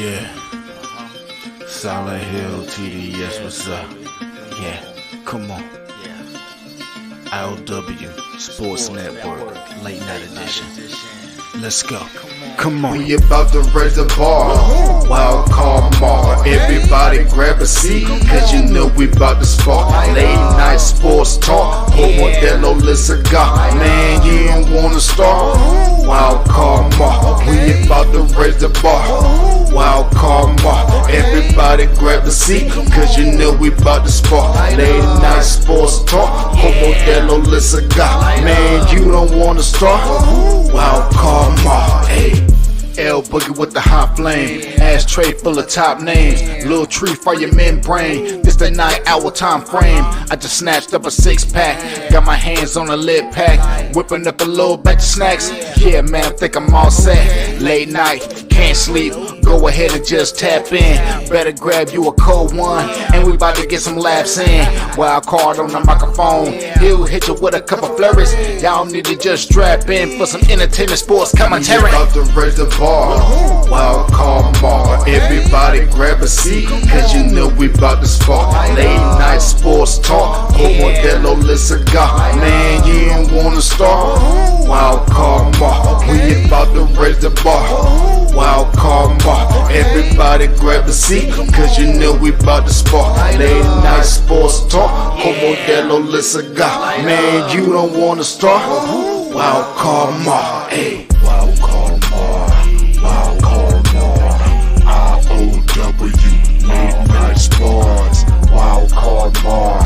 Yeah. Solid Hill TDS, what's up? Yeah, come on. I.O.W. Sports Network, late night edition. Let's go. Come on. We about to raise the bar. Wild card mar. Everybody grab a seat, cause you know we about to spark. Late night sports talk. Modelo Le Cigar. Man, you don't wanna start. Wild card mar. We about to raise the bar. Wild card mar. Everybody grab a seat, cause you know we about to spark. Late night sports talk. Modelo Le Cigar. Man, you don't wanna start. Wild card mar. Hey. L Boogie with the hot flame, ashtray full of top names, little tree for your membrane. This the 9-hour time frame. I just snatched up a 6-pack, got my hands on a lid pack, whipping up a little batch of snacks. Yeah, man, I think I'm all set. Late night, can't sleep. Go ahead and just tap in. Better grab you a cold one, and we about to get some laps in. Wild card on the microphone, he'll hit you with a couple flurries. Y'all need to just strap in for some entertainment sports commentary. We about to raise the bar. Wild card bar. Everybody grab a seat, cause you know we about to spark. Late night sports talk. Modelo Le Cigar. Man, you don't wanna start. Wild card bar. We about to raise the bar. Wild card bar. Everybody grab a seat, cause you know we about to spark. Late night sports talk. Modelo Le Cigar. Man, you don't wanna start. Wild card bar. Hey. Wild card bar. Wild card bar. I.O.W. Late night sports. Wild card bar.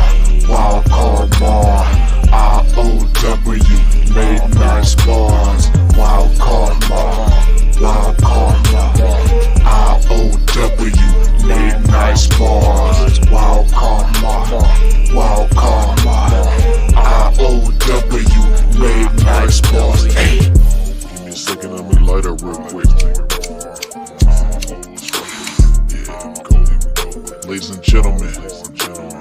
Wild card bar. I.O.W. Late night sports. Wild card bar. Wild card bar. I.O.W. Late night sports. Wild card bar. Wild card bar. I.O.W. Late night sports. Hey. Give me a second, let me light up real quick. Ladies and gentlemen,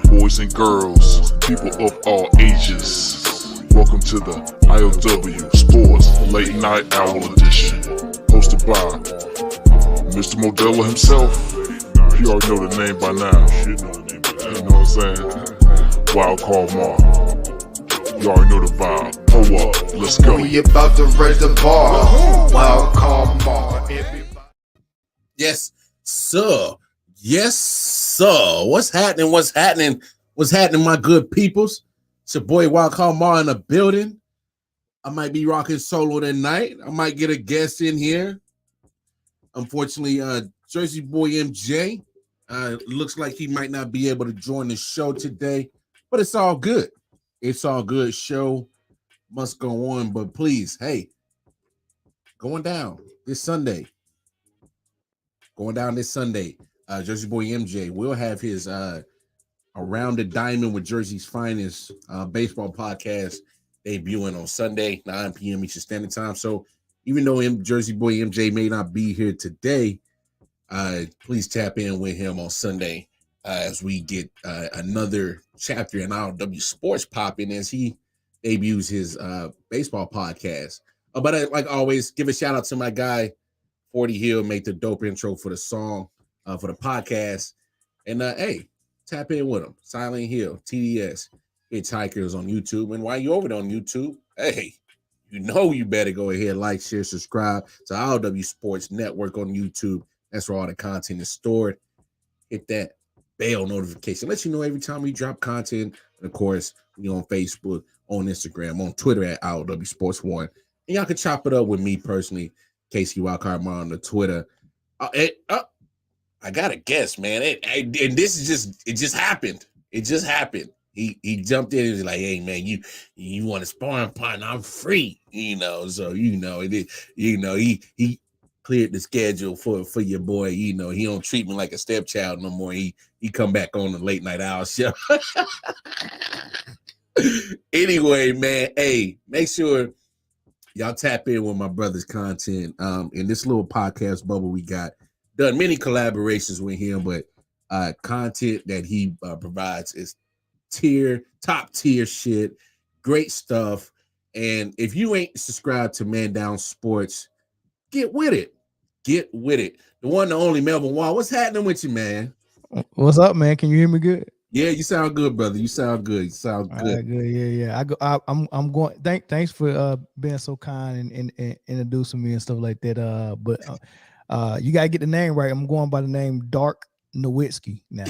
boys and girls, people of all ages, welcome to the I.O.W. Sports Late Night Hour Edition, hosted by Mr. Modelo himself. You already know the name by now. You know what I'm saying? Wild Card Mar. You already know the vibe. Pull up, let's go. We about to raise the bar. Wild card bar. Yes, sir. Yes, sir. What's happening? What's happening? What's happening, my good peoples? It's your boy Wild Card Mar in the building. I might be rocking solo tonight. I might get a guest in here. Unfortunately, Jersey Boy MJ looks like he might not be able to join the show today, but it's all good. It's all good. Show must go on, but please, hey, going down this Sunday. Jersey Boy MJ will have his Around the Diamond with Jersey's Finest baseball podcast debuting on Sunday, 9 p.m. Eastern Standard Time. So even though Jersey Boy MJ may not be here today, please tap in with him on Sunday as we get another chapter in I.O.W. Sports popping as he debuts his baseball podcast. But like always, give a shout out to my guy, 40 Hill, make the dope intro for the song, for the podcast. And hey, tap in with him. Silent Hill, TDS, Hitchhikers on YouTube. And while you're over there on YouTube, hey, you know you better go ahead, like, share, subscribe to I.O.W. Sports Network on YouTube. That's where all the content is stored. Hit that bell notification. Let you know every time we drop content. And of course, we're on Facebook, on Instagram, on Twitter at I.O.W. Sports 1. And y'all can chop it up with me personally, Casey Wildcard on the Twitter. I got a guess, man. And this is it just happened. It just happened. He jumped in and was like, "Hey, man, you want a sparring partner? I'm free." So he cleared the schedule for your boy. He don't treat me like a stepchild no more. He come back on the late night hour show. Anyway, man, hey, make sure y'all tap in with my brother's content. In this little podcast bubble, we got done many collaborations with him, but content that he provides is top tier shit, great stuff. And if you ain't subscribed to Man Down Sports, get with it. Get with it. The one, the only Melvin Wall. What's happening with you, man? What's up, man? Can you hear me good? Yeah, you sound good, brother. You sound good. You sound All good. right, good. Yeah. I'm going. Thanks for being so kind and introducing me and stuff like that. But you gotta get the name right. I'm going by the name Dark Nowitzki now.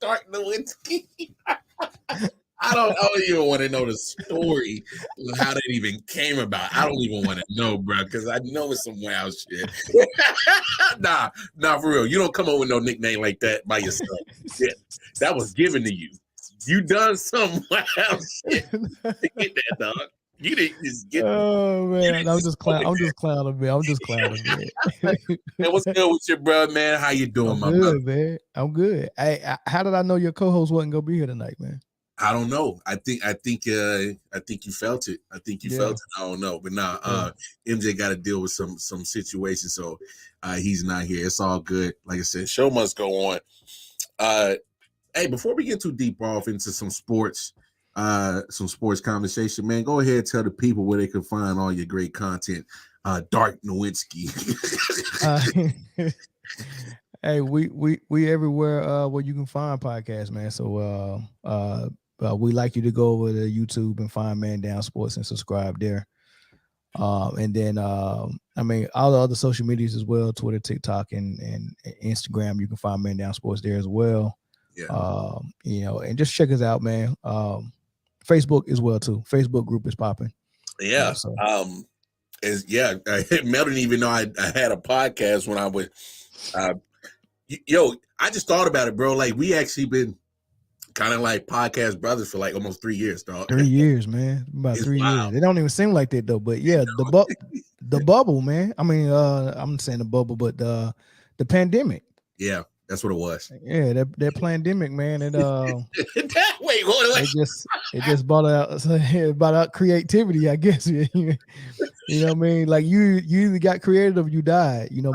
Dark Nowitzki. I don't even want to know the story of how that even came about. I don't even want to know, bro, because I know it's some wild shit. nah, for real. You don't come up with no nickname like that by yourself. Yeah, that was given to you. You done some wild shit to get that, dog. You didn't just get. Oh man, I'm just clowning, man. Man, what's good with your bro, man? How you doing, my brother? Man. I'm good. Hey, how did I know your co-host wasn't gonna be here tonight, man? I don't know. I think you felt it. I think you felt it. I don't know. But MJ got to deal with some situations, so he's not here. It's all good. Like I said, show must go on. Hey, before we get too deep off into some sports conversation, man, go ahead and tell the people where they can find all your great content. Dark Nowitzki. Hey, we everywhere where you can find podcasts, man. So we like you to go over to YouTube and find Man Down Sports and subscribe there. And then all the other social medias as well, Twitter, TikTok, and Instagram. You can find Man Down Sports there as well. Yeah. And just check us out, man. Facebook as well too. Facebook group is popping. Yeah. Mel didn't even know I had a podcast when I was. I just thought about it, bro. Like, we actually been kind of like podcast brothers for like almost 3 years, dog. 3 years, man. About 3 years. They don't even seem like that though. But yeah, the bubble, man. I mean, I'm saying the bubble, but the pandemic. Yeah, that's what it was. Yeah, that pandemic, man. It wait. It just brought out creativity, I guess. You know what I mean? Like you either got creative or you died. You know,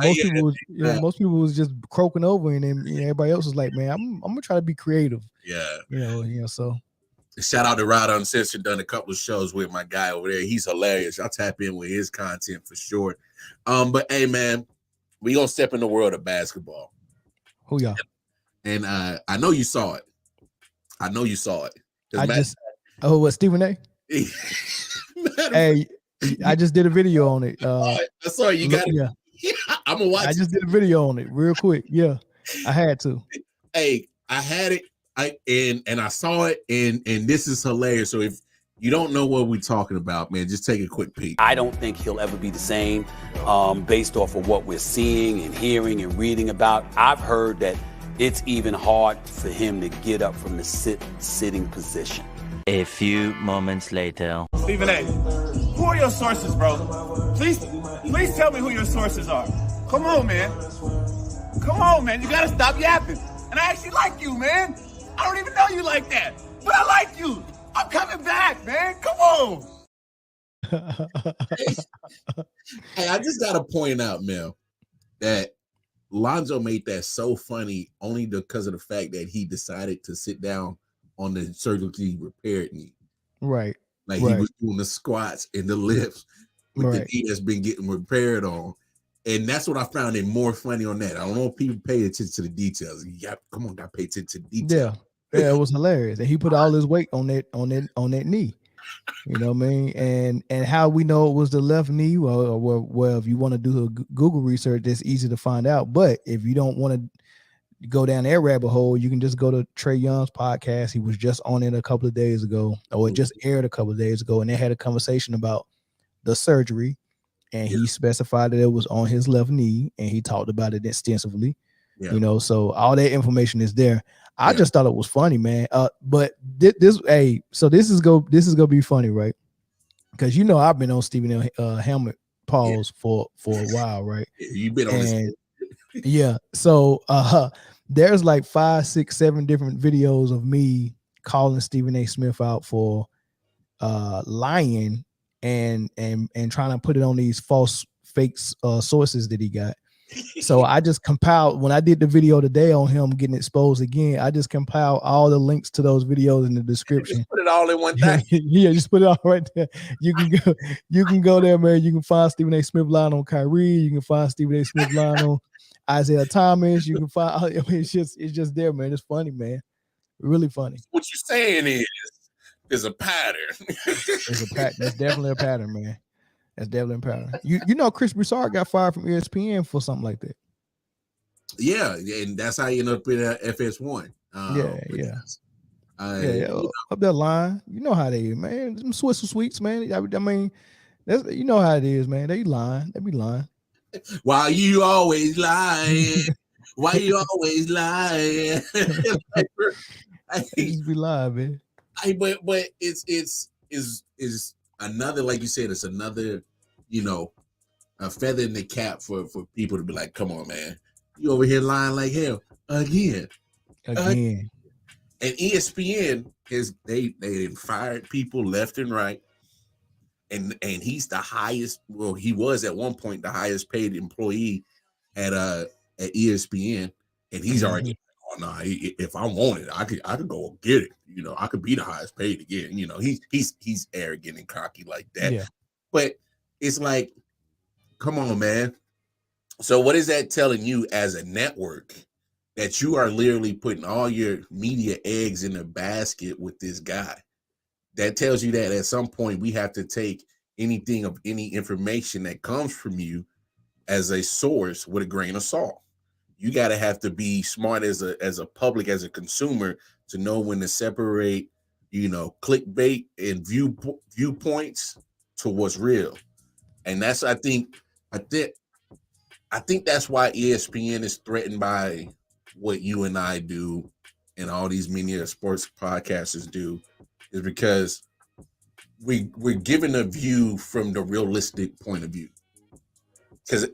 most people was just croaking over, and then everybody else was like, man, I'm gonna try to be creative. Yeah. So shout out to Rod Uncensored, done a couple of shows with my guy over there. He's hilarious. I'll tap in with his content for sure. But hey, man, we gonna step in the world of basketball. Who y'all? And I know you saw it. What, Stephen A? Hey, I just did a video on it. I saw you got it. Yeah. I'm gonna watch. I just did a video on it real quick. Yeah, I had to. Hey, I had it. I saw it, and this is hilarious. So if you don't know what we're talking about, man, just take a quick peek. I don't think he'll ever be the same based off of what we're seeing and hearing and reading about. I've heard that it's even hard for him to get up from the sitting position. A few moments later. Stephen A., who are your sources, bro? Please tell me who your sources are. Come on, man. You gotta stop yapping. And I actually like you, man. I don't even know you like that, but I like you. I'm coming back, man. Come on. Hey, I just gotta point out, Mel, that Lonzo made that so funny only because of the fact that he decided to sit down on the surgically repaired knee. Right. Like he was doing the squats and the lifts with the knee that's been getting repaired on. And that's what I found it more funny on that. I don't know if people pay attention to the details. Gotta pay attention to the details. Yeah, it was hilarious. And he put all his weight on that knee. You know what I mean? And how we know it was the left knee, well, if you want to do a Google research, that's easy to find out. But if you don't want to go down that rabbit hole, you can just go to Trey Young's podcast. He was just on it a couple of days ago, or it just aired a couple of days ago, and they had a conversation about the surgery, and he specified that it was on his left knee, and he talked about it extensively. You know, so all that information is there. I just thought it was funny, man. But this is gonna be funny, right? Because I've been on Stephen A. helmet pause for a while, right? You've been on this. Yeah. So there's like 5, 6, 7 different videos of me calling Stephen A. Smith out for lying and trying to put it on these fake sources that he got. So I just compiled, when I did the video today on him getting exposed again, I just compiled all the links to those videos in the description. Just put it all in one thing. Yeah, just put it all right there. You can go there, man. You can find Stephen A. Smith lying on Kyrie. You can find Stephen A. Smith lying on Isaiah Thomas. You can find, I mean, it's just there, man. It's funny, man. Really funny. What you're saying is there's a pattern. There's a pattern. That's definitely a pattern, man. That's definitely a pattern. You know, Chris Broussard got fired from ESPN for something like that. Yeah, and that's how you end up in FS1. Up that line. You know how they is, man. Them Swiss sweets, man. I mean, that's, you know how it is, man. They lying. They be lying. Why you always lying? Why you always lying? Just be lying, man. But it's another, like you said, it's another, you know, a feather in the cap for people to be like, come on, man, you over here lying like hell again. And ESPN is they fired people left and right, and he's the highest. Well, he was at one point the highest paid employee at ESPN, and he's already. Oh no! If I want it, I could go get it. You know, I could be the highest paid again. You know, he's arrogant and cocky like that. Yeah. But it's like, come on, man. So what is that telling you as a network, that you are literally putting all your media eggs in a basket with this guy? That tells you that at some point we have to take anything of any information that comes from you as a source with a grain of salt. You got to have to be smart as a public, as a consumer, to know when to separate, you know, clickbait and viewpoints to what's real. And that's, I think that's why ESPN is threatened by what you and I do and all these media sports podcasters do, is because we're given a view from the realistic point of view. Because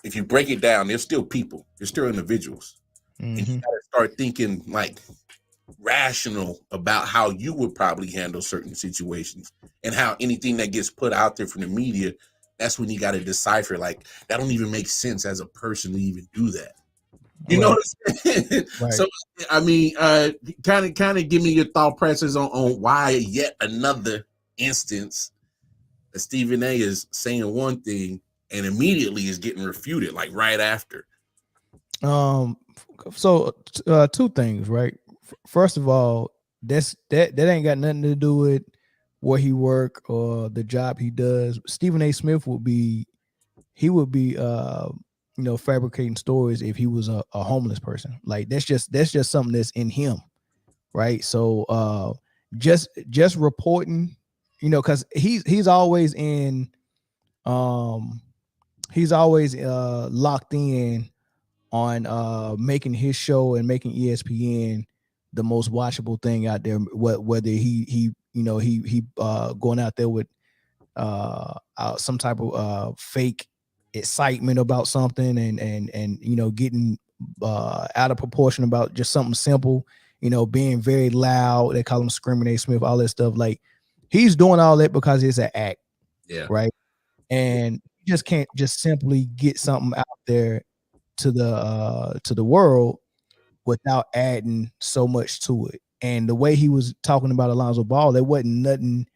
if you break it down, there's still people, there's still individuals. And you got to start thinking like rational about how you would probably handle certain situations, and how anything that gets put out there from the media, that's when you got to decipher, like, that don't even make sense as a person to even do that. You know what I'm saying? Right. So, I mean, kind of give me your thought process on why yet another instance that Stephen A is saying one thing and immediately is getting refuted, like right after. So two things, right? First of all, that ain't got nothing to do with where he work or the job he does. Stephen A. Smith would be fabricating stories if he was a homeless person. Like that's just something that's in him, right? So just reporting, you know, because he's always locked in on making his show and making ESPN the most watchable thing out there. Whether he going out there with some type of fake excitement about something and you know, getting out of proportion about just something simple, you know, being very loud. They call him Screaming A. Smith, all that stuff. Like, he's doing all that because it's an act. Yeah. Right. And you just can't just simply get something out there to the world without adding so much to it. And the way he was talking about Lonzo Ball, there wasn't nothing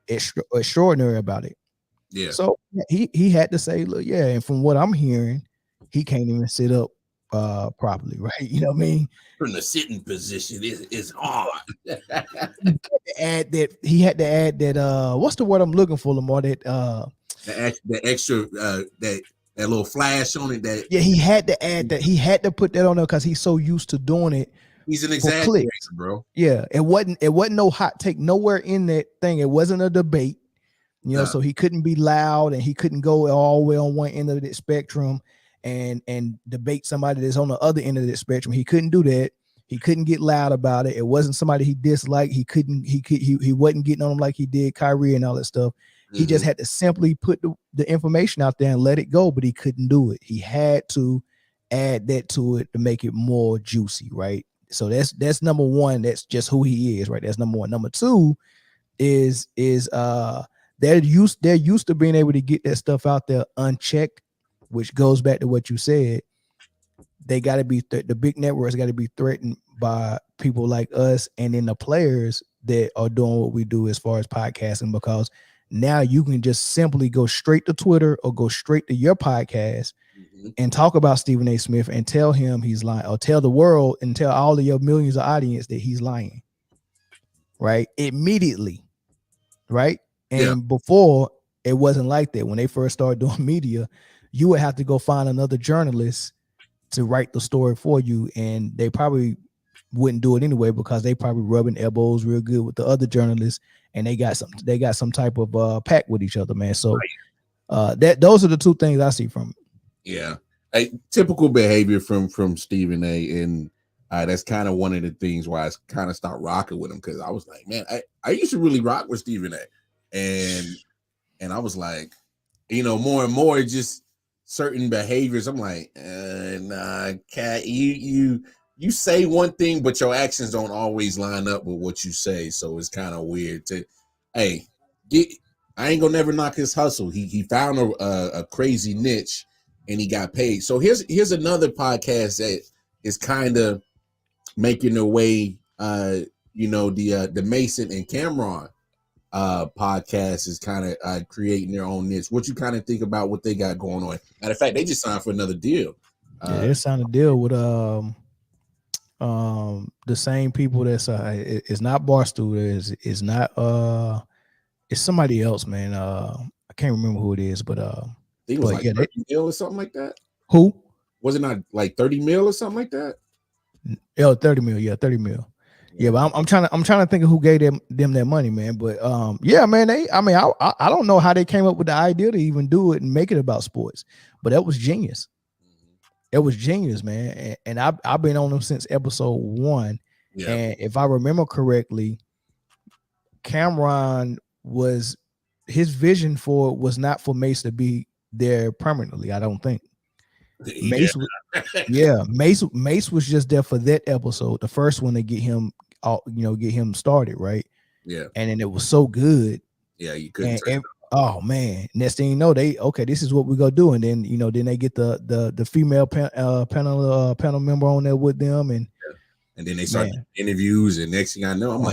extraordinary about it. Yeah. So he had to say, look, yeah, and from what I'm hearing, he can't even sit up properly, right? You know what I mean? From the sitting position is hard. He had to add that what's the word I'm looking for, Lamar? That the extra that little flash on it. That, yeah, he had to add that. He had to put that on there because he's so used to doing it. He's an exaggerator, bro. Yeah, it wasn't no hot take nowhere in that thing. It wasn't a debate, you know. So he couldn't be loud and he couldn't go all the way on one end of the spectrum and debate somebody that's on the other end of the spectrum. He couldn't do that. He couldn't get loud about it. It wasn't somebody he disliked. He wasn't getting on him like he did Kyrie and all that stuff. He just had to simply put the information out there and let it go, but he couldn't do it. He had to add that to it to make it more juicy, right? So that's number one. That's just who he is, right? That's number one. Number two is they're used to being able to get that stuff out there unchecked, which goes back to what you said. They got to be the big networks got to be threatened by people like us, and then the players that are doing what we do as far as podcasting, because now you can just simply go straight to Twitter or go straight to your podcast and talk about Stephen A. Smith and tell him he's lying, or tell the world and tell all of your millions of audience that he's lying, right? Immediately, right? And before, it wasn't like that. When they first started doing media, you would have to go find another journalist to write the story for you, and they probably wouldn't do it anyway because they probably rubbing elbows real good with the other journalists, and they got some type of pact with each other, man. So those are the two things I see from it. Yeah, typical behavior from Stephen A. And that's kind of one of the things why I kind of stopped rocking with him, because I was like, man, I used to really rock with Stephen A. And I was like, more and more just certain behaviors. I'm like, nah, cat, you say one thing, but your actions don't always line up with what you say. So it's kind of weird to, I ain't gonna never knock his hustle. He found a crazy niche and he got paid. So here's another podcast that is kind of making their way. The Mason and Cameron podcast is kind of creating their own niche. What you kind of think about what they got going on? Matter of fact, they just signed for another deal. They signed a deal with the same people that's it's not Barstool, it's not it's somebody else, man. I can't remember who it is, but I think it was like 30 mil or something like that. Who? Was it not like 30 mil or something like that? Yeah, 30 mil. Yeah, 30 mil. Yeah, but I'm trying to think of who gave them that money, man. But yeah, man, I don't know how they came up with the idea to even do it and make it about sports, but that was genius. It was genius, man. And I've been on them since episode 1. Yeah. And if I remember correctly, Cameron was, his vision for it was not for Mace to be there permanently. I don't think. Mace was just there for that episode, the first one, to get him out, get him started, right? Yeah. And then it was so good. Yeah, you couldn't. Oh man! Next thing you know, this is what we gonna do, and then then they get the female panel member on there with them, and then they start interviews, and next thing I know, I'm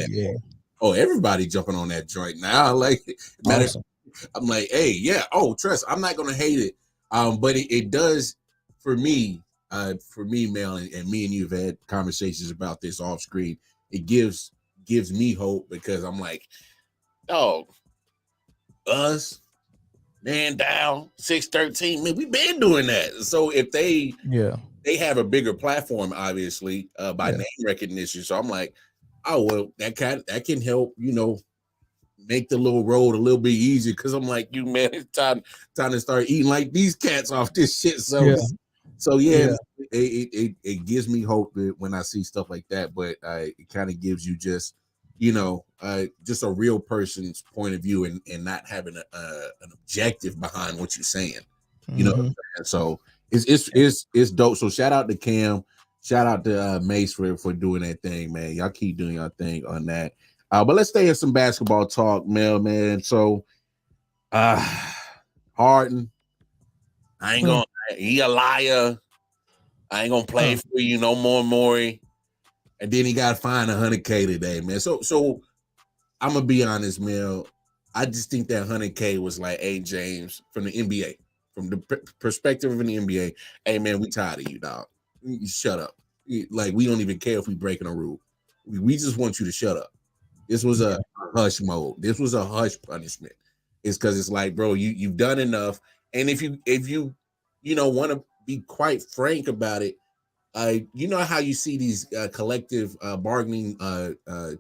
everybody jumping on that joint now. Like, awesome. I'm like, hey, yeah, trust, I'm not gonna hate it, but it does for me, Mel, and me and you have had conversations about this off screen. It gives me hope, because I'm like, dog, us, man down, 613, man, we've been doing that. So if they have a bigger platform, obviously, by name recognition. So I'm like, oh well, that can help, make the little road a little bit easier, because I'm like, man, it's time to start eating like these cats off this shit. So it gives me hope that when I see stuff like that, but it kind of gives you just just a real person's point of view, and not having an objective behind what you're saying, So it's dope. So shout out to Cam, shout out to Mace for doing that thing, man. Y'all keep doing your thing on that. But let's stay in some basketball talk, Mel, man. So Harden, I ain't gonna, he a liar. I ain't gonna play for you no more, Maury. And then he got fined $100K today, man. So I'm gonna be honest, Mel. I just think that $100K was like, hey, James, from the NBA, from the perspective of the NBA, hey, man, we tired of you, dog. You shut up. Like, we don't even care if we breaking a rule. We just want you to shut up. This was a hush mode. This was a hush punishment. It's because it's like, bro, you've done enough. And if you want to be quite frank about it, you know how you see these collective bargaining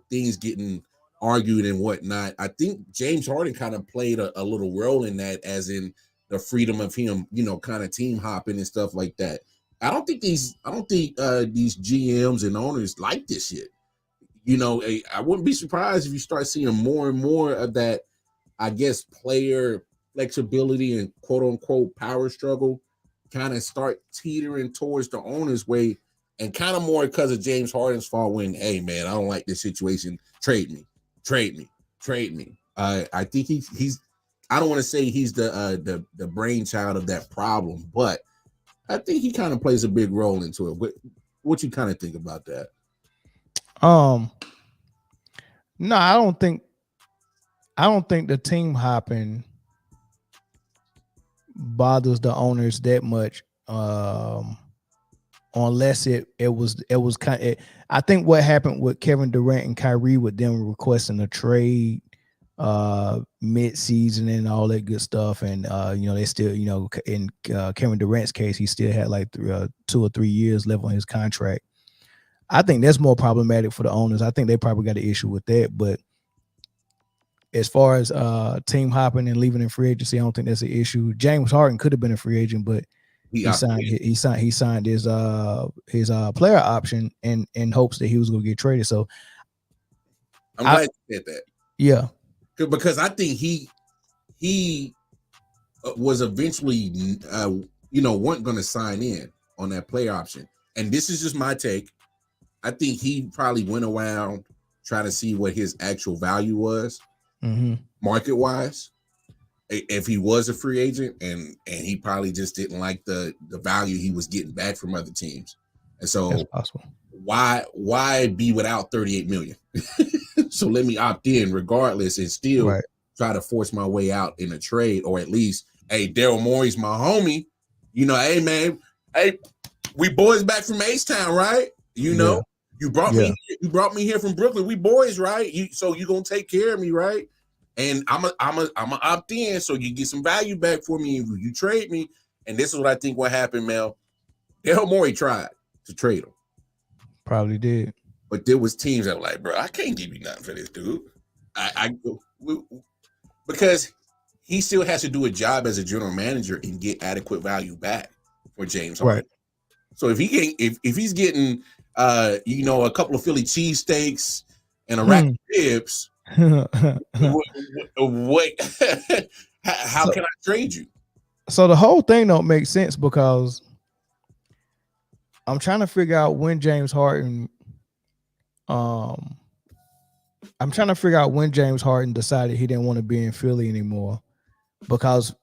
things getting argued and whatnot. I think James Harden kind of played a little role in that, as in the freedom of him, kind of team hopping and stuff like that. I don't think these GMs and owners like this shit. I wouldn't be surprised if you start seeing more and more of that, I guess, player flexibility and quote unquote power struggle kind of start teetering towards the owner's way, and kind of more because of James Harden's fault, when, hey, man, I don't like this situation. Trade me. I think he's I don't want to say he's the brainchild of that problem, but I think he kind of plays a big role into it. What you kind of think about that? No, I don't think the team hopping bothers the owners that much. Unless it was kind of, I think what happened with Kevin Durant and Kyrie with them requesting a trade mid-season and all that good stuff, and they still, in Kevin Durant's case, he still had like 2 or 3 years left on his contract. I think that's more problematic for the owners. I think they probably got an issue with that. But as far as team hopping and leaving in free agency, I don't think that's an issue. James Harden could have been a free agent, but he signed his player option in hopes that he was going to get traded. So I'm glad you said that. Yeah, because I think he was eventually wasn't going to sign in on that player option. And this is just my take. I think he probably went around trying to see what his actual value was, market wise, if he was a free agent, and he probably just didn't like the value he was getting back from other teams. And so that's possible. Why be without 38 million? So let me opt in regardless and still try to force my way out in a trade, or at least, hey, Daryl Morey's my homie. Hey man, hey, we boys back from H-Town, right? You brought me here from Brooklyn. We boys, right? So you gonna take care of me, right? And I'm a opt in, so you get some value back for me if you trade me. And this is what I think what happened, Mel. Daryl Morey tried to trade him. Probably did. But there was teams that were like, bro, I can't give you nothing for this dude. Because he still has to do a job as a general manager and get adequate value back for James Harden. Right. So if he's getting a couple of Philly cheesesteaks and a rack of ribs, what how can I trade you? So the whole thing don't make sense, because I'm trying to figure out when James Harden decided he didn't want to be in Philly anymore, because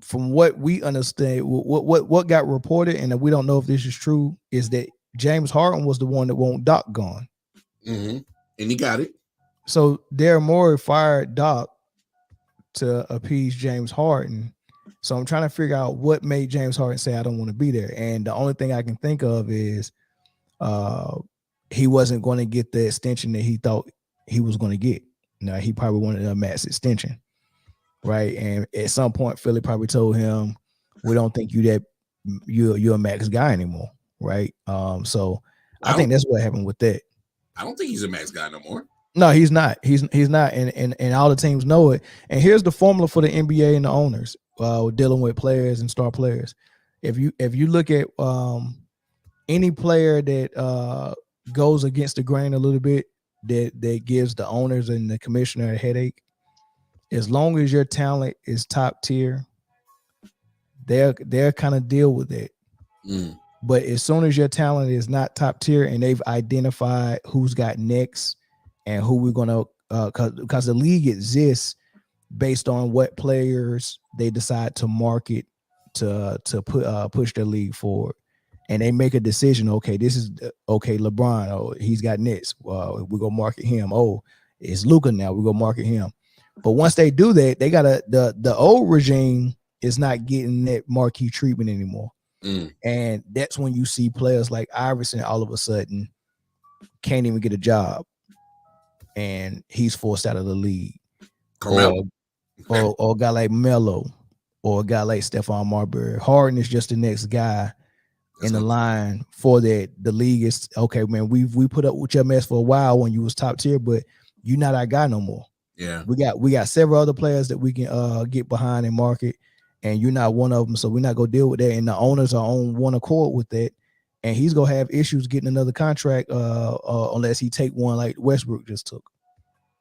from what we understand, what got reported, and we don't know if this is true, is that James Harden was the one that want Doc gone. And he got it. So Daryl Morey fired Doc to appease James Harden. So I'm trying to figure out what made James Harden say, I don't want to be there. And the only thing I can think of is he wasn't going to get the extension that he thought he was going to get. Now, he probably wanted a max extension, right? And at some point, Philly probably told him, we don't think you're a max guy anymore, right? So I think that's what happened with that. I don't think he's a max guy no more. No, he's not. He's not, and all the teams know it. And here's the formula for the NBA and the owners dealing with players and star players. If you look at any player that goes against the grain a little bit, that gives the owners and the commissioner a headache, as long as your talent is top tier, they're kind of deal with it. But as soon as your talent is not top tier and they've identified who's got next and who we're going to, because the league exists based on what players they decide to market to push their league forward. And they make a decision. Okay, this is LeBron. Oh, he's got next. We're gonna market him. Oh, it's Luka now. We're gonna market him. But once they do that, they gotta the old regime is not getting that marquee treatment anymore. And that's when you see players like Iverson all of a sudden can't even get a job, and he's forced out of the league. Or a guy like Melo, or a guy like Stephon Marbury. Harden is just the next guy in the line for that. The league is okay, man. We put up with your mess for a while when you was top tier, but you're not our guy no more. Yeah, we got several other players that we can get behind and market, and you're not one of them. So we're not gonna deal with that. And the owners are on one accord with that. And he's gonna have issues getting another contract unless he take one like Westbrook just took.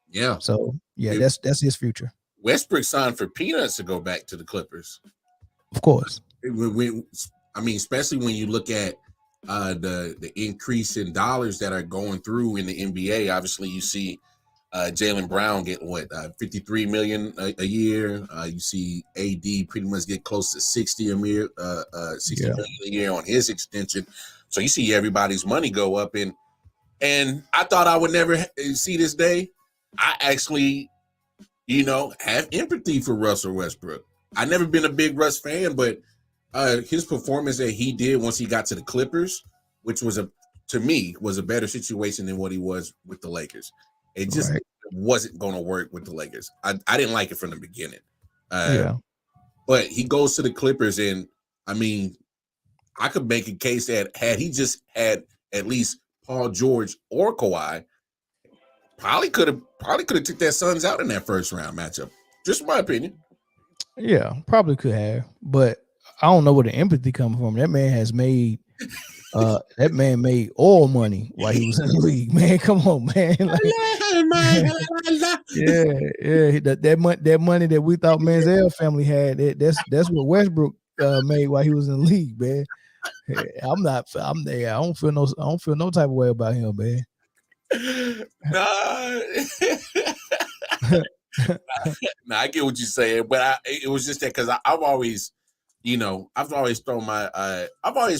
Yeah. So yeah, that's his future. Westbrook signed for peanuts to go back to the Clippers. Of course. I mean, especially when you look at the increase in dollars that are going through in the NBA. Obviously, you see Jaylen Brown get what 53 million a year. You see AD pretty much get close to 60 a year, 60 million a year on his extension. So you see everybody's money go up, and I thought I would never see this day. I actually, have empathy for Russell Westbrook. I've never been a big Russ fan, but his performance that he did once he got to the Clippers, which was to me was a better situation than what he was with the Lakers. It just wasn't going to work with the Lakers. I didn't like it from the beginning. But he goes to the Clippers, and I mean, I could make a case that had he just had at least Paul George or Kawhi, probably could have took that Suns out in that first round matchup. Just my opinion. Yeah, probably could have, but I don't know where the empathy comes from. That man has made made oil money while he was in the league. Man, come on, man. That money that we thought Manziel family had, that's what Westbrook made while he was in the league, man. I'm there. I don't feel no type of way about him, man. No, I get what you're saying, but it was just that because I've always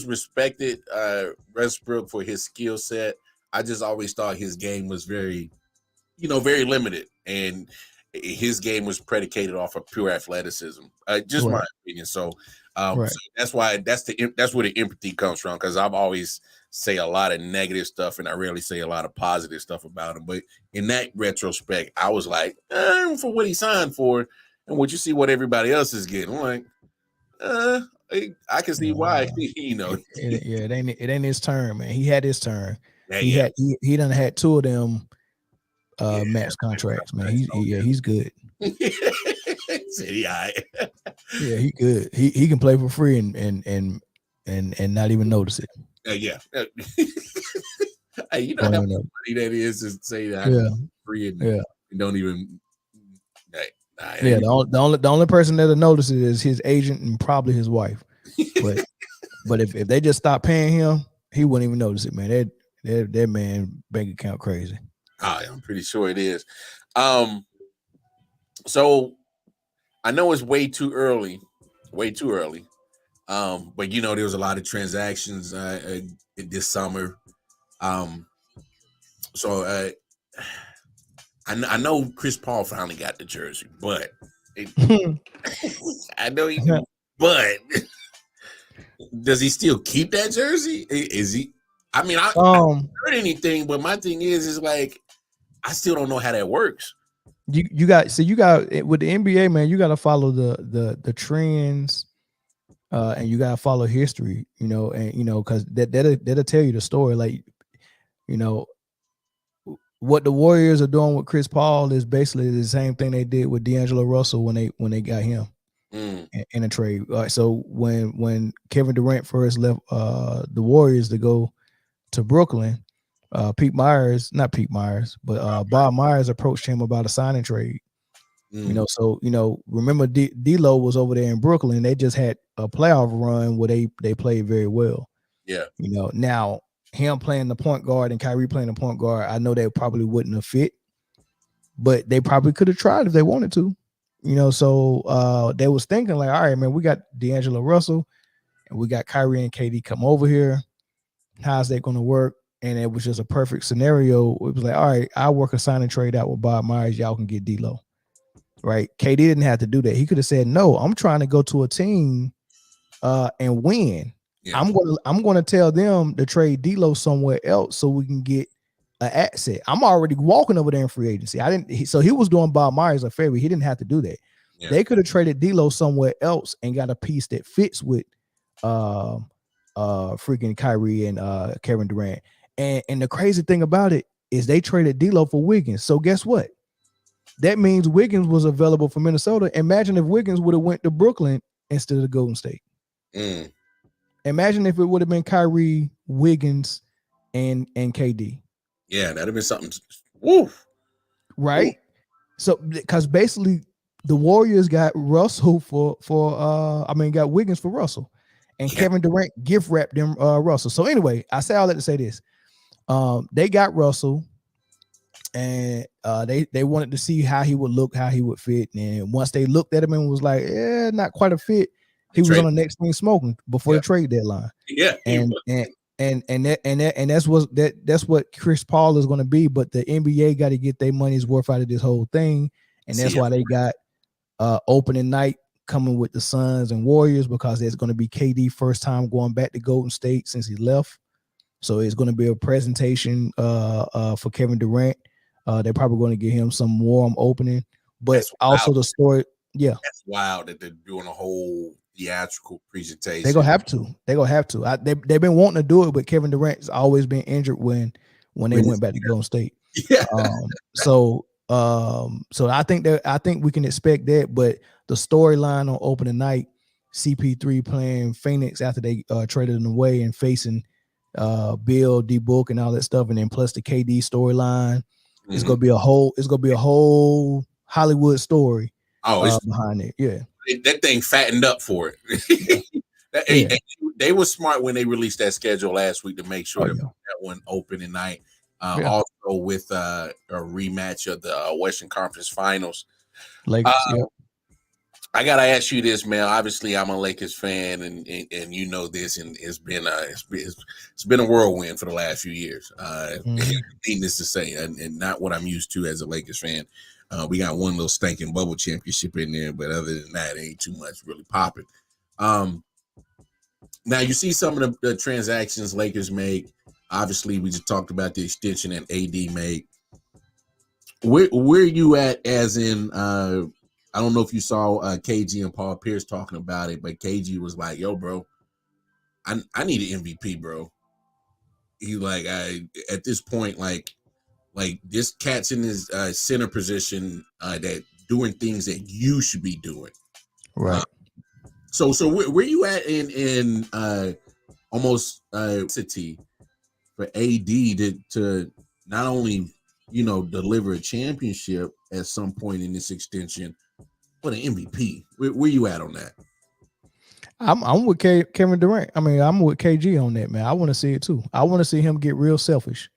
respected Westbrook for his skill set. I just always thought his game was very limited, and his game was predicated off of pure athleticism. Just my opinion. So that's why that's where the empathy comes from, because I've always say a lot of negative stuff and I rarely say a lot of positive stuff about him. But in that retrospect, I was like, for what he signed for, and what you see what everybody else is getting, I'm like, I can see why. It ain't his turn, man. He had his turn. He done had two of them max contracts, man. He's good. Yeah, he good. He can play for free and not even notice it. Hey, you know how much money that is to say that free and don't even. The only person that'll notice it is his agent and probably his wife. But if they just stop paying him, he wouldn't even notice it, man. That man bank account crazy. I'm pretty sure it is. So I know it's way too early. But there was a lot of transactions this summer. So I know Chris Paul finally got the jersey, but I know he do, but does he still keep that jersey? Is he? I mean, I haven't heard anything, but my thing is like I still don't know how that works. You got with the NBA, man, you got to follow the trends. And you gotta follow history, because that'll tell you the story. Like, what the Warriors are doing with Chris Paul is basically the same thing they did with D'Angelo Russell when they got him in a trade. So when Kevin Durant first left the Warriors to go to Brooklyn, Bob Myers approached him about a signing trade. Remember D'Lo was over there in Brooklyn. They just had a playoff run where they played very well. Yeah. Now him playing the point guard and Kyrie playing the point guard, I know they probably wouldn't have fit, but they probably could have tried if they wanted to. So they was thinking like, all right, man, we got D'Angelo Russell and we got Kyrie and KD come over here. How's that going to work? And it was just a perfect scenario. It was like, all right, I'll work a sign and trade out with Bob Myers. Y'all can get D'Lo. Right. KD didn't have to do that. He could have said, no, I'm trying to go to a team and win. Yeah. I'm going to tell them to trade D'Lo somewhere else so we can get an asset. I'm already walking over there in free agency. So he was doing Bob Myers a favor. He didn't have to do that. Yeah. They could have traded D'Lo somewhere else and got a piece that fits with freaking Kyrie and Kevin Durant. And the crazy thing about it is they traded D'Lo for Wiggins. So guess what? That means Wiggins was available for Minnesota. Imagine if Wiggins would have went to Brooklyn instead of Golden State. Imagine if it would have been Kyrie, Wiggins, and KD. Yeah, that'd have been something. Woo. Right? Woo. So because basically the Warriors got Russell got Wiggins for Russell. And Kevin Durant gift wrapped them Russell. So anyway, I say all that to say this. They got Russell. and they wanted to see how he would look, how he would fit. And once they looked at him and was like, yeah, not quite a fit, he was on the next thing smoking before the trade deadline. Yeah, that's what Chris Paul is going to be. But the NBA got to get their money's worth out of this whole thing, and that's why they got opening night coming with the Suns and Warriors, because it's going to be KD first time going back to Golden State since he left. So it's going to be a presentation for Kevin Durant. They're probably going to give him some warm opening, but that's also wild. the story. Yeah, that's wild that they're doing a whole theatrical presentation. They're gonna have to. They've been wanting to do it, but Kevin Durant's always been injured when they went back to Golden State. Yeah. So I think we can expect that. But the storyline on opening night, CP3 playing Phoenix after they traded him away and facing Bill, D-Book, and all that stuff, and then plus the KD storyline. It's gonna be a whole Hollywood story behind it. Yeah, that thing fattened up for it. They were smart when they released that schedule last week to make sure that one opening night. Also with a rematch of the Western Conference Finals. Lakers. I gotta ask you this, man. Obviously, I'm a Lakers fan, and you know this, and it's been a whirlwind for the last few years. Needless to say, and not what I'm used to as a Lakers fan. We got one little stinking bubble championship in there, but other than that, ain't too much really popping. Now you see some of the transactions Lakers make. Obviously, we just talked about the extension that AD made. Where you at? As in, I don't know if you saw KG and Paul Pierce talking about it, but KG was like, "Yo, bro, I need an MVP, bro." He like, at this point, like this cat's in his center position that doing things that you should be doing, right? So where you at in almost city for AD to not only deliver a championship at some point in this extension, but an MVP? Where you at on that? I'm with Kevin Durant. I mean, I'm with KG on that, man. I want to see it too. I want to see him get real selfish.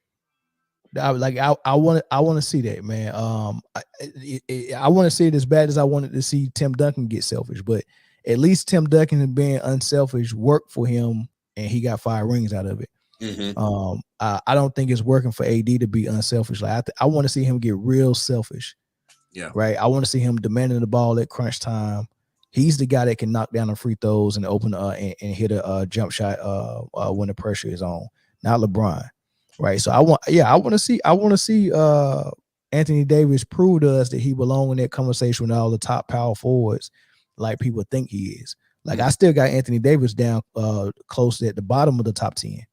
I want to see that, man. I want to see it as bad as I wanted to see Tim Duncan get selfish, but at least Tim Duncan being unselfish worked for him, and he got 5 rings out of it. Mm-hmm. I don't think it's working for AD to be unselfish. Like I want to see him get real selfish. Yeah, right. I want to see him demanding the ball at crunch time. He's the guy that can knock down the free throws and open and hit a jump shot when the pressure is on. Not LeBron, right? So I want to see Anthony Davis prove to us that he belongs in that conversation with all the top power forwards, like people think he is. Like I still got Anthony Davis down close at the bottom of the top 10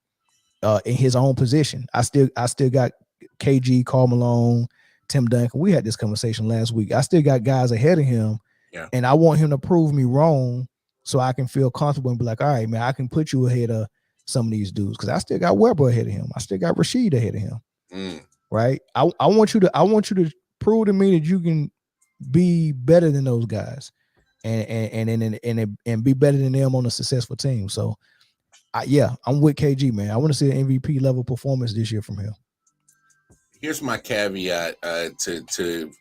in his own position. I still got KG, Karl Malone, Tim Duncan. We had this conversation last week. I still got guys ahead of him. Yeah. And I want him to prove me wrong so I can feel comfortable and be like, all right, man, I can put you ahead of some of these dudes, because I still got Weber ahead of him. I still got Rashid ahead of him. Right? I want you to prove to me that you can be better than those guys and be better than them on a successful team. So I'm with KG, man. I want to see an MVP level performance this year from him. Here's my caveat to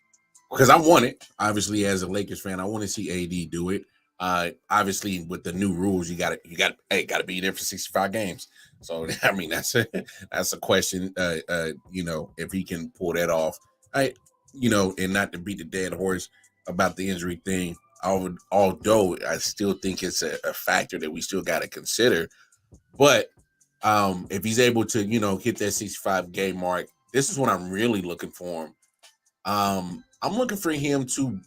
because I want it, obviously, as a Lakers fan. I want to see AD do it. Obviously, with the new rules, you got to be there for 65 games. So I mean, that's a question. If he can pull that off, and not to beat the dead horse about the injury thing. Although I still think it's a factor that we still got to consider. But if he's able to, hit that 65 game mark, this is what I'm really looking for him. I'm looking for him to,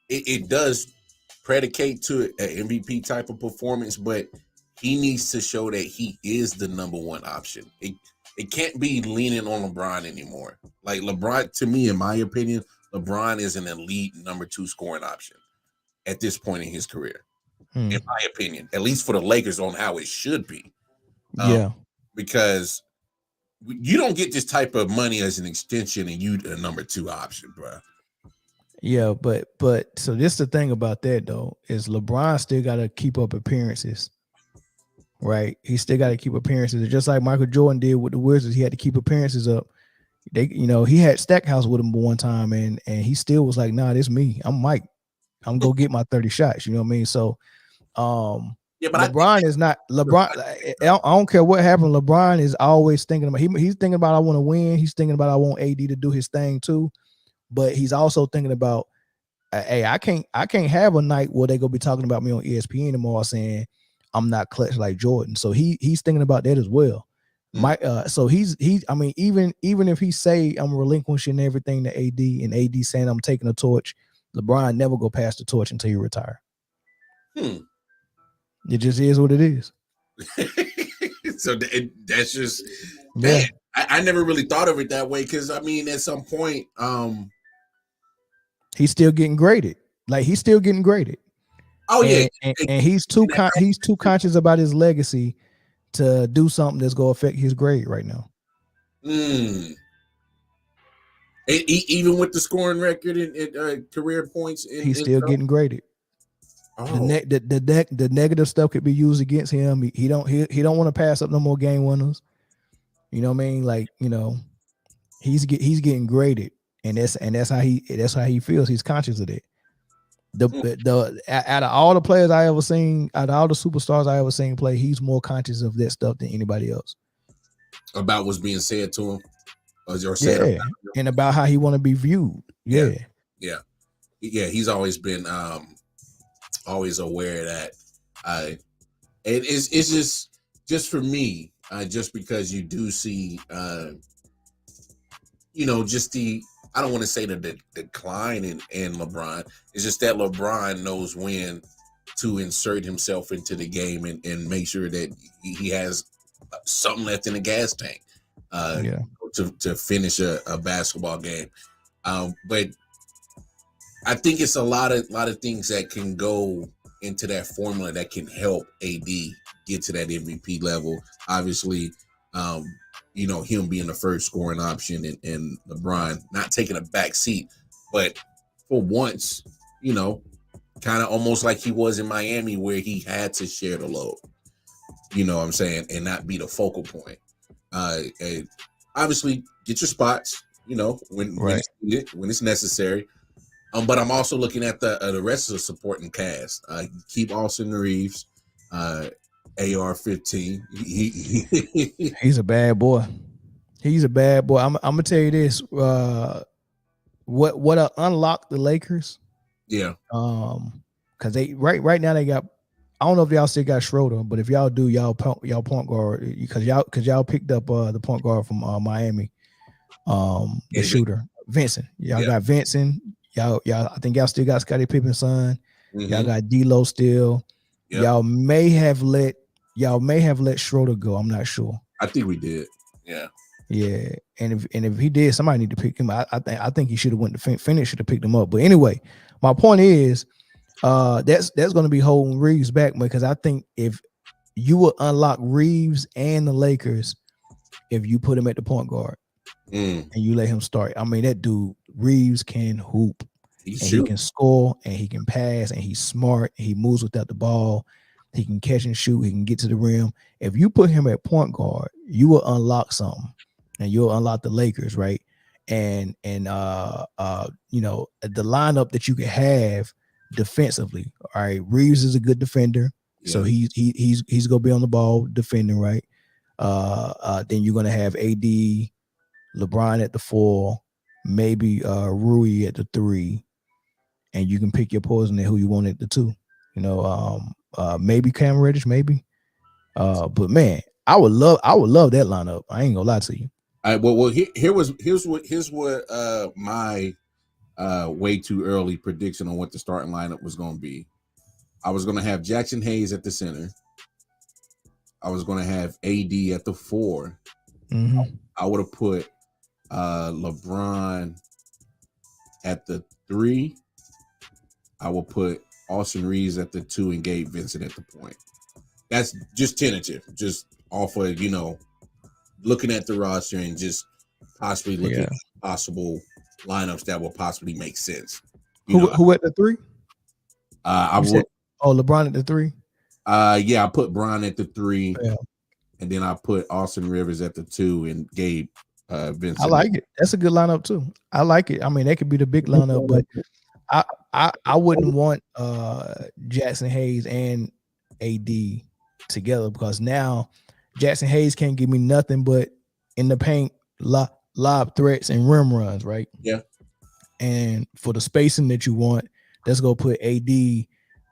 it does predicate to an MVP type of performance, but he needs to show that he is the number one option. It can't be leaning on LeBron anymore. Like LeBron, to me, in my opinion, LeBron is an elite number 2 scoring option at this point in his career. In my opinion, at least for the Lakers, on how it should be. Because you don't get this type of money as an extension and you a number 2 option, bro. Yeah, but so this the thing about that though, is LeBron still got to keep up appearances, right? He still got to keep appearances, just like Michael Jordan did with the Wizards. He had to keep appearances up, He had Stackhouse with him one time, and he still was like, nah, this me. I'm Mike. I'm gonna get my 30 shots. You know what I mean? So Yeah, but LeBron is not LeBron. I don't care what happened. LeBron is always thinking about he's thinking about I want to win. He's thinking about I want AD to do his thing too. But he's also thinking about, hey, I can't have a night where they gonna be talking about me on ESPN tomorrow saying I'm not clutch like Jordan. So he's thinking about that as well. So I mean, even if he say I'm relinquishing everything to AD and AD saying I'm taking a torch, LeBron never go past the torch until you retire. It just is what it is. So that's just yeah. I never really thought of it that way, because I mean, at some point, he's still getting graded. Like, he's still getting graded. Oh yeah, and he's too conscious about his legacy to do something that's going to affect his grade right now. Even with the scoring record and career points, he's still getting graded. Oh. The negative stuff could be used against him. He don't want to pass up no more game winners. You know what I mean? Like, he's getting graded, and that's how he feels. He's conscious of it. Out of all the players I ever seen, out of all the superstars I ever seen play, he's more conscious of that stuff than anybody else. About what's being said to him, or said and about how he want to be viewed. Yeah. He's always been always aware of that. It's just for me, just because you do see, just the, I don't want to say the decline in LeBron. It's just that LeBron knows when to insert himself into the game and make sure that he has something left in the gas tank to finish a basketball game. But I think it's a lot of things that can go into that formula that can help AD get to that MVP level. Obviously, him being the first scoring option and LeBron not taking a back seat, but for once, kind of almost like he was in Miami, where he had to share the load, you know what I'm saying, and not be the focal point. And obviously get your spots, when it's necessary. But I'm also looking at the rest of the supporting cast. Keep Austin Reeves, AR-15. He's a bad boy. He's a bad boy. I'm gonna tell you this. What unlocked the Lakers? Yeah. Because they right now they got. I don't know if y'all still got Schroeder, but if y'all do, y'all point guard, because y'all picked up the point guard from Miami, the shooter Vincent. Y'all got Vincent. Y'all, I think y'all still got Scottie Pippen's son. Mm-hmm. Y'all got D'Lo still. Yep. Y'all may have let Schroeder go. I'm not sure. I think we did. Yeah. Yeah. And if he did, somebody need to pick him. I think he should have went to finish, should have picked him up. But anyway, my point is, that's going to be holding Reeves back, because I think if you will unlock Reeves and the Lakers, if you put him at the point guard and you let him start. I mean, that dude Reeves can hoop. He can score, and he can pass, and he's smart, and he moves without the ball. He can catch and shoot. He can get to the rim. If you put him at point guard, you will unlock something, and you'll unlock the Lakers, right? And the lineup that you can have defensively. All right, Reeves is a good defender, so he's gonna be on the ball defending, right? Then you're gonna have AD, LeBron at the 4, maybe Rui at the 3, and you can pick your poison at who you want at the 2. Maybe Cam Reddish, maybe. But man, I would love that lineup. I ain't gonna lie to you. All right, well, here's what my way too early prediction on what the starting lineup was going to be. I was going to have Jackson Hayes at the center. I was going to have AD at the 4. Mm-hmm. I would have put LeBron at the 3. I will put Austin Reeves at the 2 and Gabe Vincent at the point. That's just tentative, just off of, looking at the roster and just possibly looking at possible lineups that will possibly make sense. Who at the 3? LeBron at the 3. I put Bron at the 3, and then I put Austin Rivers at the 2 and Gabe I like it. That's a good lineup too. I like it. I mean, that could be the big lineup, but I wouldn't want Jackson Hayes and AD together, because now Jackson Hayes can't give me nothing but in the paint lob threats and rim runs, right? Yeah. And for the spacing that you want, let's go put AD in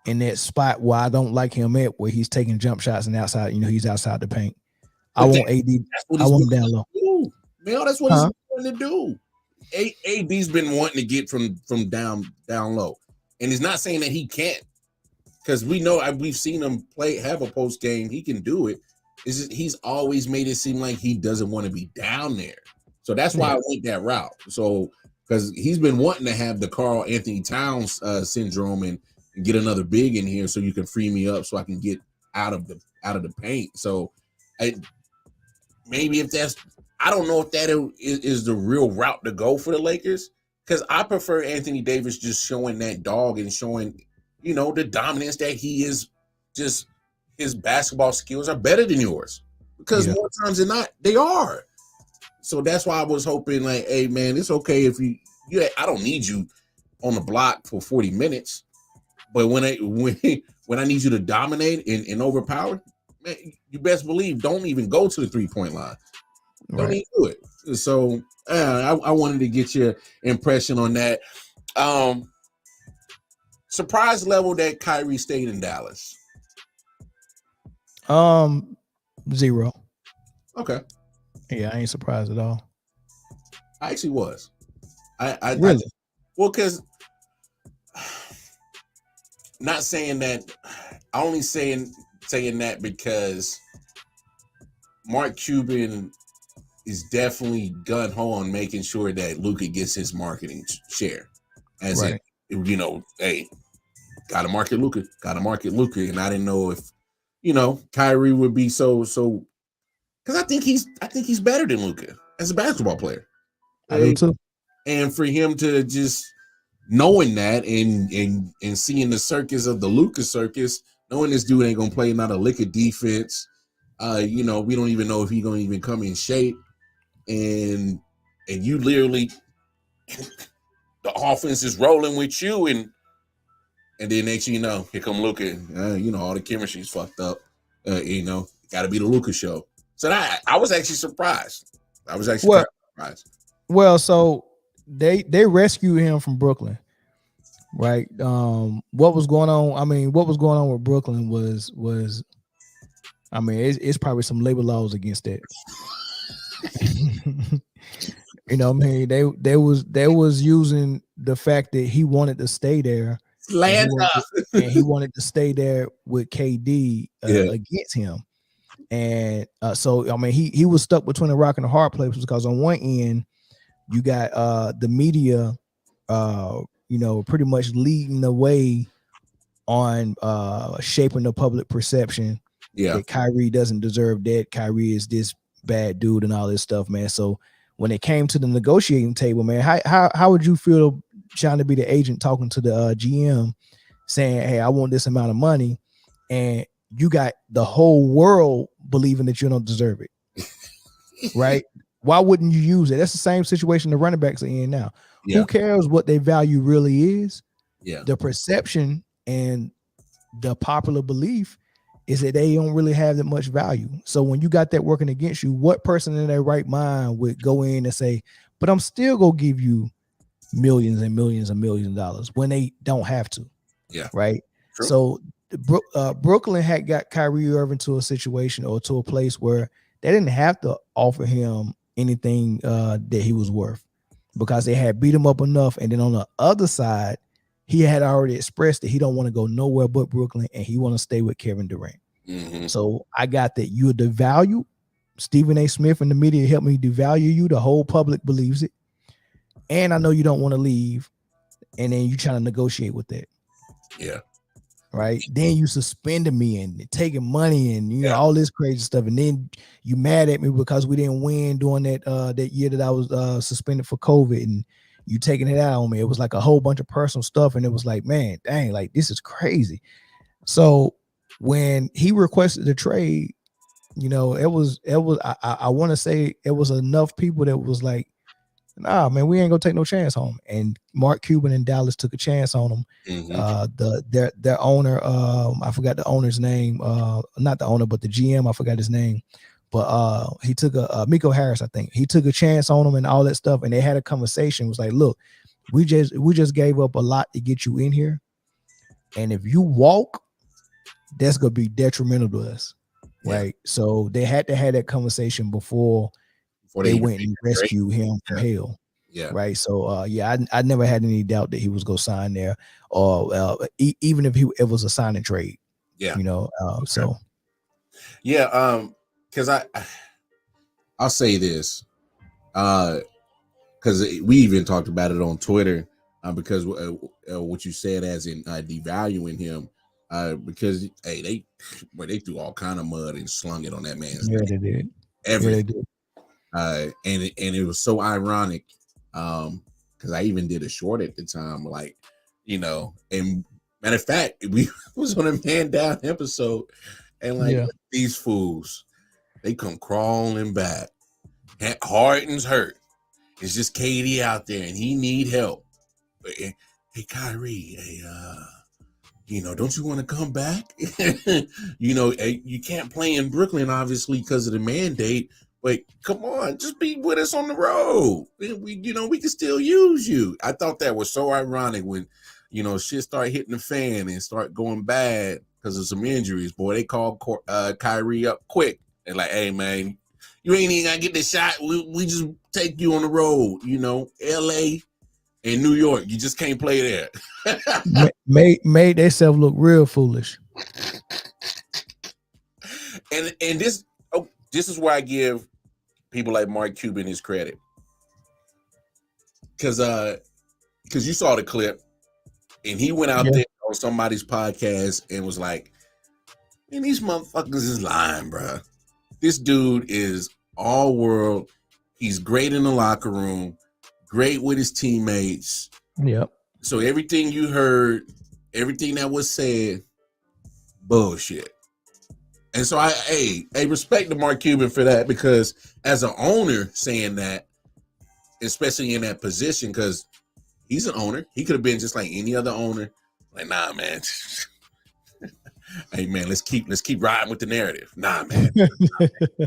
that spot where I don't like him at, where he's taking jump shots and outside, he's outside the paint. I want AD. I want him down low. Man, that's what he's going to do. AD's been wanting to get from down low, and he's not saying that he can't, because we know we've seen him have a post game. He can do it. It's just, he's always made it seem like he doesn't want to be down there. So that's why I went that route. So because he's been wanting to have the Karl Anthony Towns syndrome and get another big in here, so you can free me up so I can get out of the paint. So maybe if that's, I don't know if that is the real route to go for the Lakers, because I prefer Anthony Davis just showing that dog and showing, the dominance that he is. Just his basketball skills are better than yours, because more times than not, they are. So that's why I was hoping, like, hey, man, it's okay if I don't need you on the block for 40 minutes, but when I need you to dominate and overpower, man, you best believe don't even go to the 3-point line. Don't even do it. So I wanted to get your impression on that. Surprise level that Kyrie stayed in Dallas. 0. Okay. Yeah, I ain't surprised at all. I actually was. I really? Because not saying that. I only saying that because Mark Cuban is definitely gun ho on making sure that Luka gets his marketing share. As hey, gotta market Luka, and I didn't know if Kyrie would be so because I think he's better than Luka as a basketball player. I do too. And for him to just knowing that and seeing the circus of the Luka circus, knowing this dude ain't gonna play not a lick of defense, we don't even know if he's gonna even come in shape. And you literally the offense is rolling with you, and then next you know, here come Luka. All the chemistry's fucked up. Got to be the Luka show. So I was actually surprised. Surprised. Well, so they rescued him from Brooklyn, right? What was going on? I mean, what was going on with Brooklyn was I mean, it's probably some labor laws against that. They was using the fact that he wanted to stay there, and he wanted to stay there with KD against him, and so I mean he was stuck between a rock and a hard place, because on one end you got the media, pretty much leading the way on shaping the public perception that Kyrie doesn't deserve that. Kyrie is this bad dude and all this stuff, man. So when it came to the negotiating table, man, how would you feel trying to be the agent talking to the GM saying, hey, I want this amount of money, and you got the whole world believing that you don't deserve it, right? Why wouldn't you use it? That's the same situation the running backs are in now. Yeah. Who cares what their value really is? Yeah. The perception and the popular belief is that they don't really have that much value. So when you got that working against you, what person in their right mind would go in and say, but I'm still gonna give you millions and millions and millions of dollars when they don't have to? Yeah. Right. True. So Brooklyn had got Kyrie Irving to a situation or to a place where they didn't have to offer him anything that he was worth, because they had beat him up enough. And then on the other side, he had already expressed that he don't want to go nowhere but Brooklyn, and he want to stay with Kevin Durant. Mm-hmm. So I got that you're devalued. Stephen A. Smith and the media helped me devalue you. The whole public believes it. And I know you don't want to leave. And then you trying to negotiate with that. Yeah. Right. Then you suspended me and taking money and you know all this crazy stuff. And then you mad at me because we didn't win during that year that I was suspended for COVID, and you taking it out on me. It was like a whole bunch of personal stuff, and it was like, man, dang, like this is crazy. So when he requested the trade, you know, it was I want to say it was enough people that was like, nah, man, we ain't gonna take no chance on him. And Mark Cuban in Dallas took a chance on him. Their owner, I forgot the owner's name, not the owner, but the GM, I forgot his name. But he took a Miko Harris, I think. He took a chance on him and all that stuff. And they had a conversation. It was like, look, we just gave up a lot to get you in here. And if you walk, that's gonna be detrimental to us. Right. So they had to have that conversation before they went and rescued him from hell. Yeah. Right. So I never had any doubt that he was gonna sign there, or even if it was a sign and trade. Yeah. You know. So. Yeah. Because I'll say this, because we even talked about it on Twitter, because what you said as in devaluing him, because hey, they threw all kind of mud and slung it on that man's Yeah, they did. Everything. Yeah, they did. And it was so ironic, because I even did a short at the time, like, you know, and matter of fact, we was on a Man Down episode, and like these fools, they come crawling back. Harden's hurt. It's just KD out there, and he need help. But, hey, Kyrie, hey, you know, don't you want to come back? You know, you can't play in Brooklyn, obviously, because of the mandate. But come on, just be with us on the road. We can still use you. I thought that was so ironic when, you know, shit start hitting the fan and start going bad because of some injuries. Boy, they called Kyrie up quick. They're like, hey, man, you ain't even got to get the shot. We just take you on the road, you know, L.A., in New York, you just can't play there. made themselves look real foolish. And this is where I give people like Mark Cuban his credit, because you saw the clip, and he went out there on somebody's podcast and was like, "Man, these motherfuckers is lying, bro. This dude is all world. He's great in the locker room." Great with his teammates. Yep. So everything you heard, everything that was said, bullshit. And so I respect to Mark Cuban for that, because as an owner saying that, especially in that position, because he's an owner, he could have been just like any other owner. Like, nah, man. Hey, man, let's keep riding with the narrative. Nah, man. You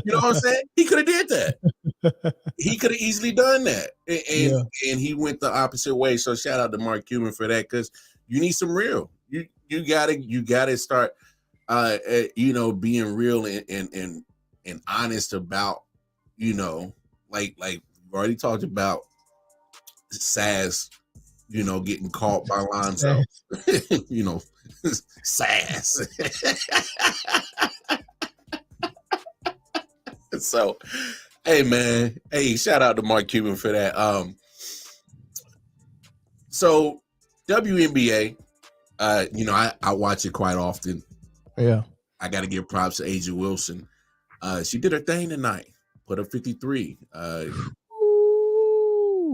know what I'm saying? He could have did that. He could have easily done that. And he went the opposite way. So shout out to Mark Cuban for that, because you need some real. You gotta start being real and honest about, you know, like we've already talked about SAS, you know, getting caught by Lonzo. You know, SAS. So, hey, man. Hey, shout out to Mark Cuban for that. So WNBA, you know, I watch it quite often. Yeah. I got to give props to jaWilson. She did her thing tonight. Put up 53.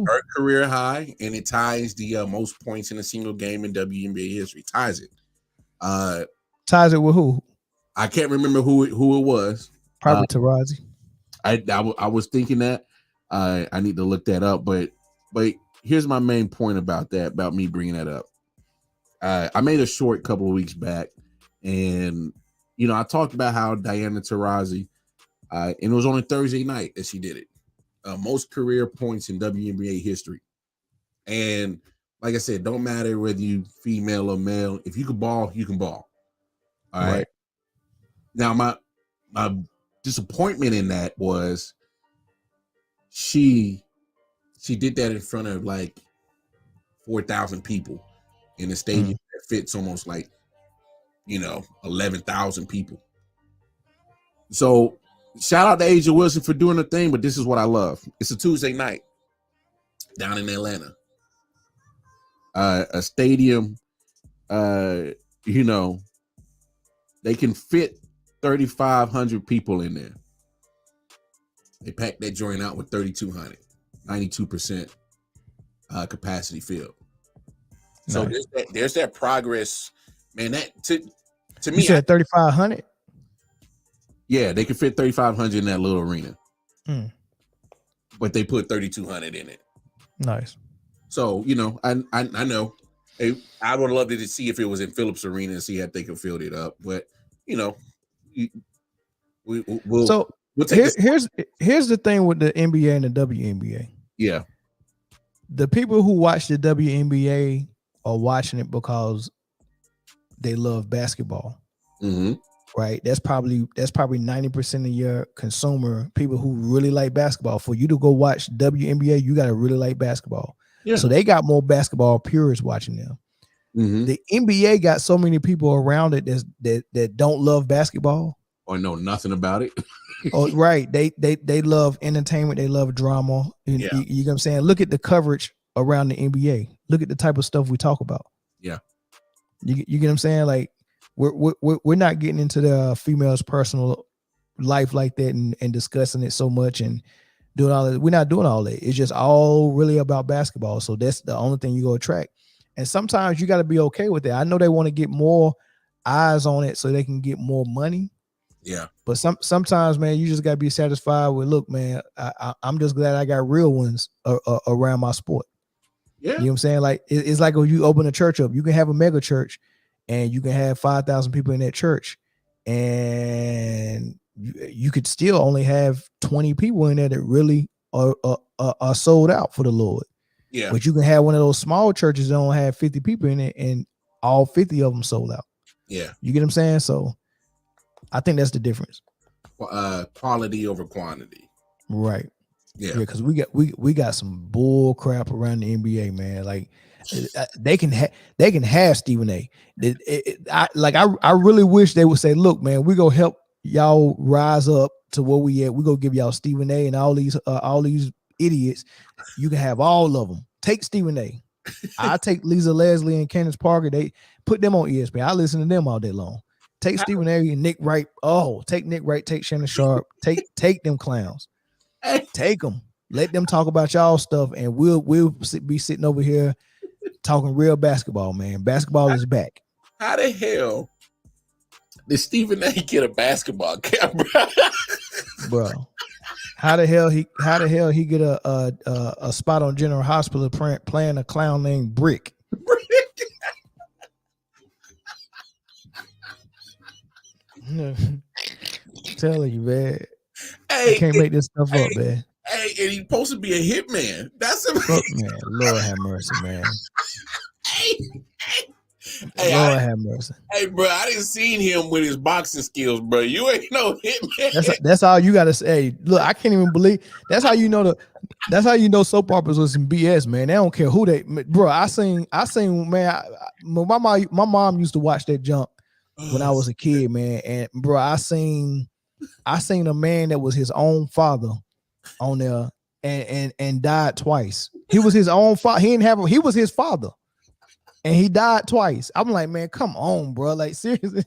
Her career high, and it ties the most points in a single game in WNBA history. Ties it. Ties it with who? I can't remember who it was. Probably Tarazi. I was thinking that. I need to look that up, but here's my main point about that, about me bringing that up. I made a short couple of weeks back, and you know, I talked about how Diana Taurasi, and it was on a Thursday night that she did it. Most career points in WNBA history. And like I said, don't matter whether you female or male. If you can ball, you can ball. All right. Now, my disappointment in that was she did that in front of like 4,000 people in a stadium that fits almost like, you know, 11,000 people. So shout out to jaWilson for doing the thing, but this is what I love. It's a Tuesday night down in Atlanta. A stadium, you know, they can fit 3,500 people in there. They packed that joint out with 3,200, 92% capacity filled. So nice. there's that progress, man. That to me, you said 3,500. Yeah, they could fit 3,500 in that little arena. Hmm. But they put 3,200 in it. Nice. So, you know, I know. I would love to see if it was in Phillips Arena and see if they could fill it up. But, you know, we'll take this. Here's the thing with the NBA and the WNBA. Yeah. The people who watch the WNBA are watching it because they love basketball. Mm-hmm. Right? That's probably 90% of your consumer people who really like basketball. For you to go watch WNBA, you got to really like basketball. Yeah. So they got more basketball purists watching them. Mm-hmm. The NBA got so many people around it that don't love basketball or know nothing about it. Oh, right. They love entertainment. They love drama. You know what I'm saying? Look at the coverage around the NBA. Look at the type of stuff we talk about. Yeah. You get what I'm saying? Like we're not getting into the female's personal life like that and discussing it so much and doing all that. We're not doing all that. It's just all really about basketball. So that's the only thing you go attract. And sometimes you got to be okay with it. I know they want to get more eyes on it so they can get more money. Yeah. But sometimes, man, you just got to be satisfied with, look, man, I'm just glad I got real ones around my sport. Yeah. You know what I'm saying? Like, it's like when you open a church up, you can have a mega church and you can have 5,000 people in that church. And you could still only have 20 people in there that really are sold out for the Lord. Yeah. But you can have one of those small churches that don't have 50 people in it and all 50 of them sold out. Yeah. You get what I'm saying? So I think that's the difference. Quality over quantity. Right. Yeah. Yeah, because we got some bull crap around the NBA, man. Like they can have Stephen A. I really wish they would say, look, man, we go help y'all rise up to where we at. We go give y'all Stephen A. and all these idiots. You can have all of them. Take Stephen A. I take Lisa Leslie and Candace Parker. They put them on ESPN. I listen to them all day long. Take Stephen A. and Nick Wright. Oh, take Nick Wright. Take Shannon Sharp. Take them clowns. Take them. Let them talk about y'all stuff, and we'll be sitting over here talking real basketball, man. Basketball is back. How the hell did Stephen A. get a basketball camera, bro? How the hell he get a spot on General Hospital playing a clown named Brick? Telling you, man. Hey, I can't make this stuff up, man. Hey, and he's supposed to be a hitman. That's a man. Lord have mercy, man. Hey, Lord have mercy. Hey, bro, I didn't see him with his boxing skills, bro. You ain't no hitman. That's all you gotta say. Look, I can't even believe. That's how you know soap operas was some BS, man. They don't care who they, bro. I seen, man. My mom used to watch that junk when I was a kid, man. And bro, I seen a man that was his own father on there and died twice. He was his own father. He was his father. And he died twice. I'm like, man, come on, bro. Like, seriously.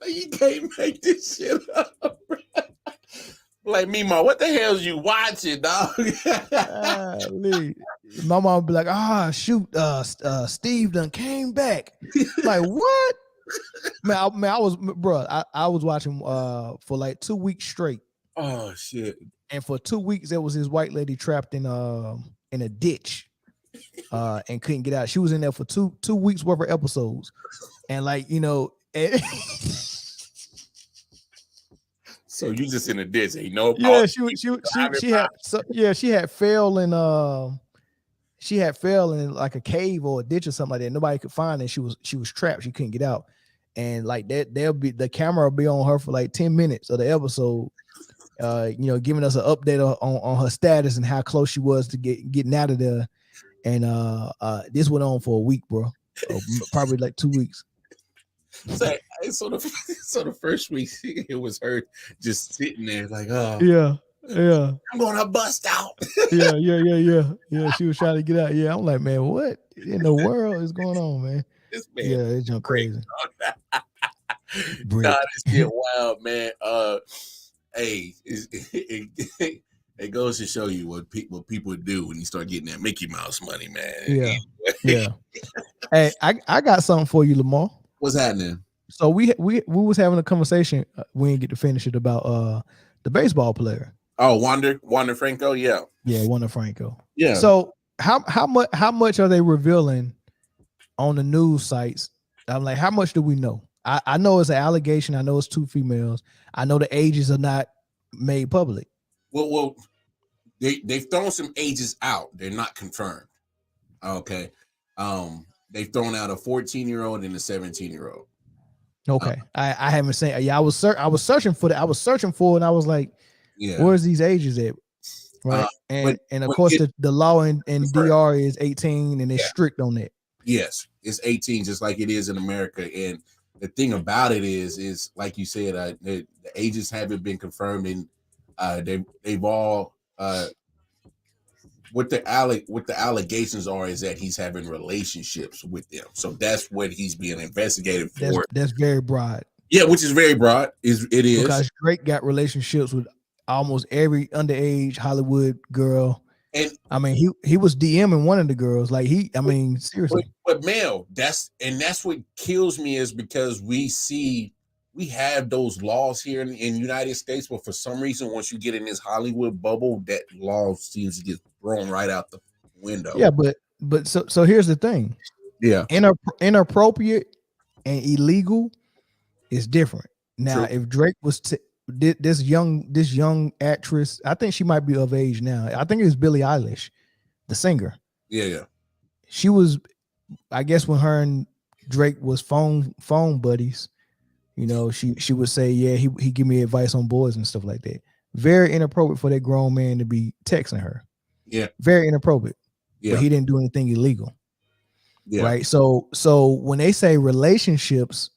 You can't make this shit up, bro. Like, Mima, what the hell is you watching, dog? My mom would be like, shoot, Steve done came back. Like, what? Man, I was watching for like 2 weeks straight. Oh, shit. And for 2 weeks, there was this white lady trapped in a ditch. And couldn't get out. She was in there for two weeks worth of episodes, and like so you just in a ditch, ain't no. Yeah, she had fell in like a cave or a ditch or something like that. Nobody could find her. She was trapped. She couldn't get out, and like that, the camera will be on her for like 10 minutes of the episode. Giving us an update on her status and how close she was to getting out of there. And this went on for a week, bro. Probably like 2 weeks. So the first week it was her just sitting there like, oh yeah, I'm gonna bust out. yeah. She was trying to get out. Yeah, I'm like, man, what in the world is going on, man? This man, it's just crazy. Nah, this shit wild, man. Hey, it goes to show you what people do when you start getting that Mickey Mouse money, man. Yeah. Hey, I got something for you, Lamar. What's happening? So we was having a conversation. We didn't get to finish it about the baseball player. Oh, Wander Franco, yeah. Yeah, Wander Franco. Yeah. So how much are they revealing on the news sites? I'm like, how much do we know? I know it's an allegation. I know it's 2 females. I know the ages are not made public. Well, they've thrown some ages out. They're not confirmed. Okay. They've thrown out a 14-year-old and a 17-year-old. Okay. I haven't seen. Yeah, I was searching for that. I was searching for it, and I was like, yeah, where's these ages at? Right. And of course the law in DR is 18 and it's strict on that. Yes, it's 18, just like it is in America. And the thing about it is like you said, the ages haven't been confirmed, and they've all what the allegations are is that he's having relationships with them. So that's what he's being investigated for. That's very broad. Yeah, which is very broad. It is because Drake got relationships with almost every underage Hollywood girl. And I mean, he was DMing one of the girls. Like seriously. But Mel, that's what kills me is because we have those laws here in the United States, but for some reason, once you get in this Hollywood bubble, that law seems to get thrown right out the window. Yeah, but so here's the thing. Yeah, inappropriate and illegal is different. Now, True. if Drake was this young actress, I think she might be of age now. I think it was Billie Eilish, the singer. Yeah. She was, I guess, when her and Drake was phone buddies. You know, she would say, yeah, he give me advice on boys and stuff like that. Very inappropriate for that grown man to be texting her. Yeah, very inappropriate. Yeah, but he didn't do anything illegal. Yeah, right. So when they say relationships.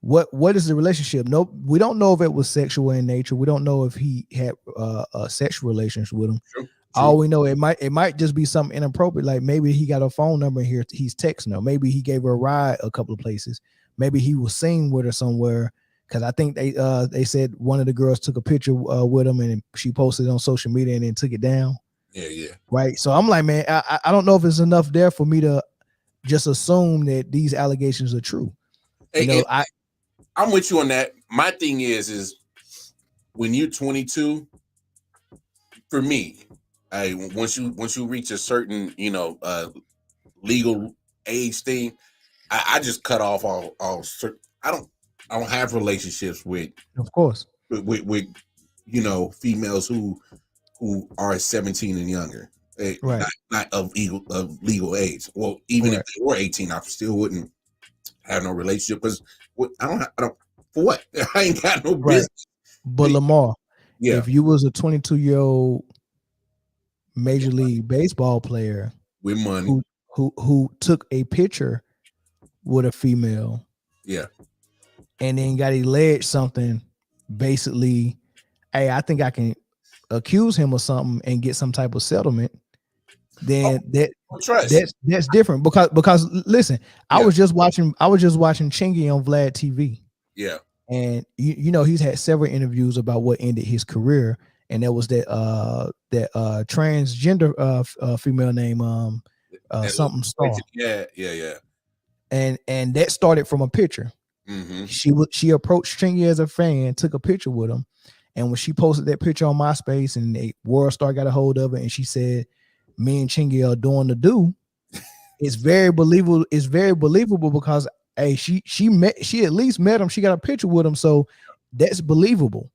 What is the relationship? No, we don't know if it was sexual in nature. We don't know if he had a sexual relationship with him. True. All we know, it might just be something inappropriate. Like maybe he got a phone number here. He's texting her. Maybe he gave her a ride a couple of places. Maybe he was seen with her somewhere. Because I think they said one of the girls took a picture with him and she posted it on social media and then took it down. Yeah. Right. So I'm like, man, I don't know if it's enough there for me to just assume that these allegations are true. I'm with you on that. My thing is when you're 22, for me, once you reach a certain, legal age thing, I just cut off all. I don't have relationships with, of course, with females who are 17 and younger, right? Not of legal age. Well, even if they were 18, I still wouldn't have no relationship because I don't for what? I ain't got no business. But Lamar, yeah, if you was a 22-year-old Major League Baseball player with money who took a picture with a female, yeah, and then got alleged something, basically, hey, I think I can accuse him of something and get some type of settlement. Then that's different because listen, I was just watching Chingy on Vlad TV. Yeah, and he's had several interviews about what ended his career, and there was that transgender female named something Star. Yeah. And that started from a picture. Mm-hmm. She approached Chingy as a fan, took a picture with him, and when she posted that picture on MySpace, and World Star got a hold of it, and she said, "Me and Chingy are doing the do." It's very believable. It's very believable because hey, she at least met him. She got a picture with him, so that's believable.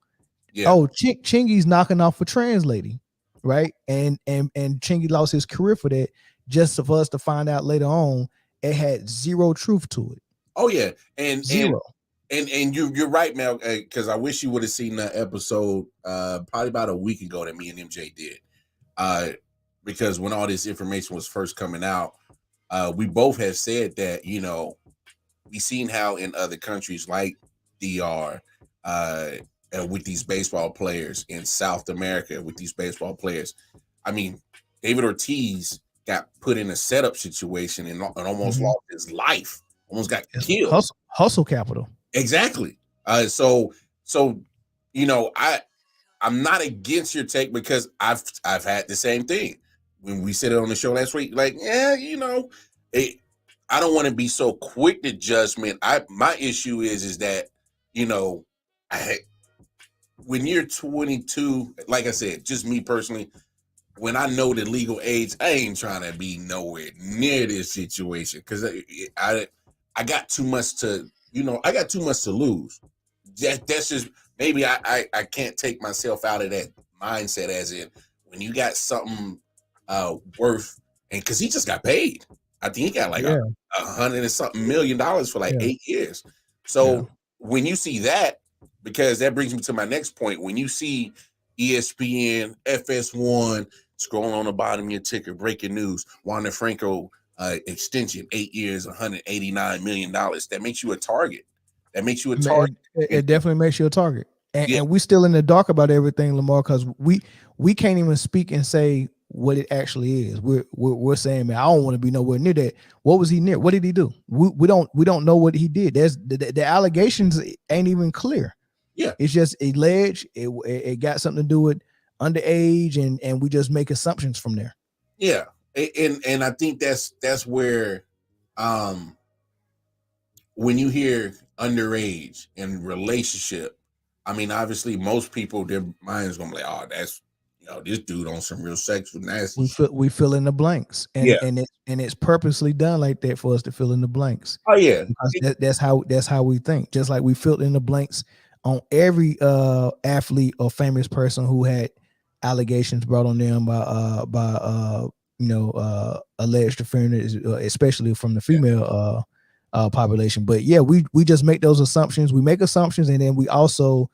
Yeah. Oh, Chingy's knocking off for translating, right? And Chingy lost his career for that. Just for us to find out later on, it had zero truth to it. Oh yeah, and zero. And you're right, Mel. Because I wish you would have seen that episode probably about a week ago that me and MJ did. Because when all this information was first coming out, we both have said that we seen how in other countries like DR, with these baseball players in South America, with these baseball players. I mean, David Ortiz got put in a setup situation and almost lost his life, almost got killed. Hustle capital. Exactly. So I'm not against your take because I've had the same thing when we said it on the show last week. Like, yeah, I don't want to be so quick to judgment. My issue is that, you know, when you're 22, like I said, just me personally, when I know the legal age, I ain't trying to be nowhere near this situation because I got too much to, I got too much to lose. That's just, maybe I can't take myself out of that mindset, as in when you got something worth, and because he just got paid. I think he got like $100 and something million for like 8 years. So when you see that, because that brings me to my next point, when you see ESPN, FS1, scrolling on the bottom of your ticker, breaking news, Wander Franco extension, 8 years, $189 million. That makes you a target. That makes you a target. It definitely makes you a target. And we still in the dark about everything, Lamar, because we can't even speak and say what it actually is. We're saying, man, I don't want to be nowhere near that. What was he near? What did he do? We don't know what he did. There's the allegations ain't even clear. Yeah, it's just alleged. It got something to do with underage, and we just make assumptions from there. Yeah, and I think that's where, when you hear underage and relationship, I mean, obviously most people, their mind is gonna be like, oh, that's, this dude on some real sexual nasty. We fill in the blanks, and it's purposely done like that for us to fill in the blanks. Oh yeah, that's how we think. Just like we filled in the blanks on every athlete or famous person who had allegations brought on them by alleged offenders, especially from the female population. But yeah, we just make those assumptions. We make assumptions, and then we also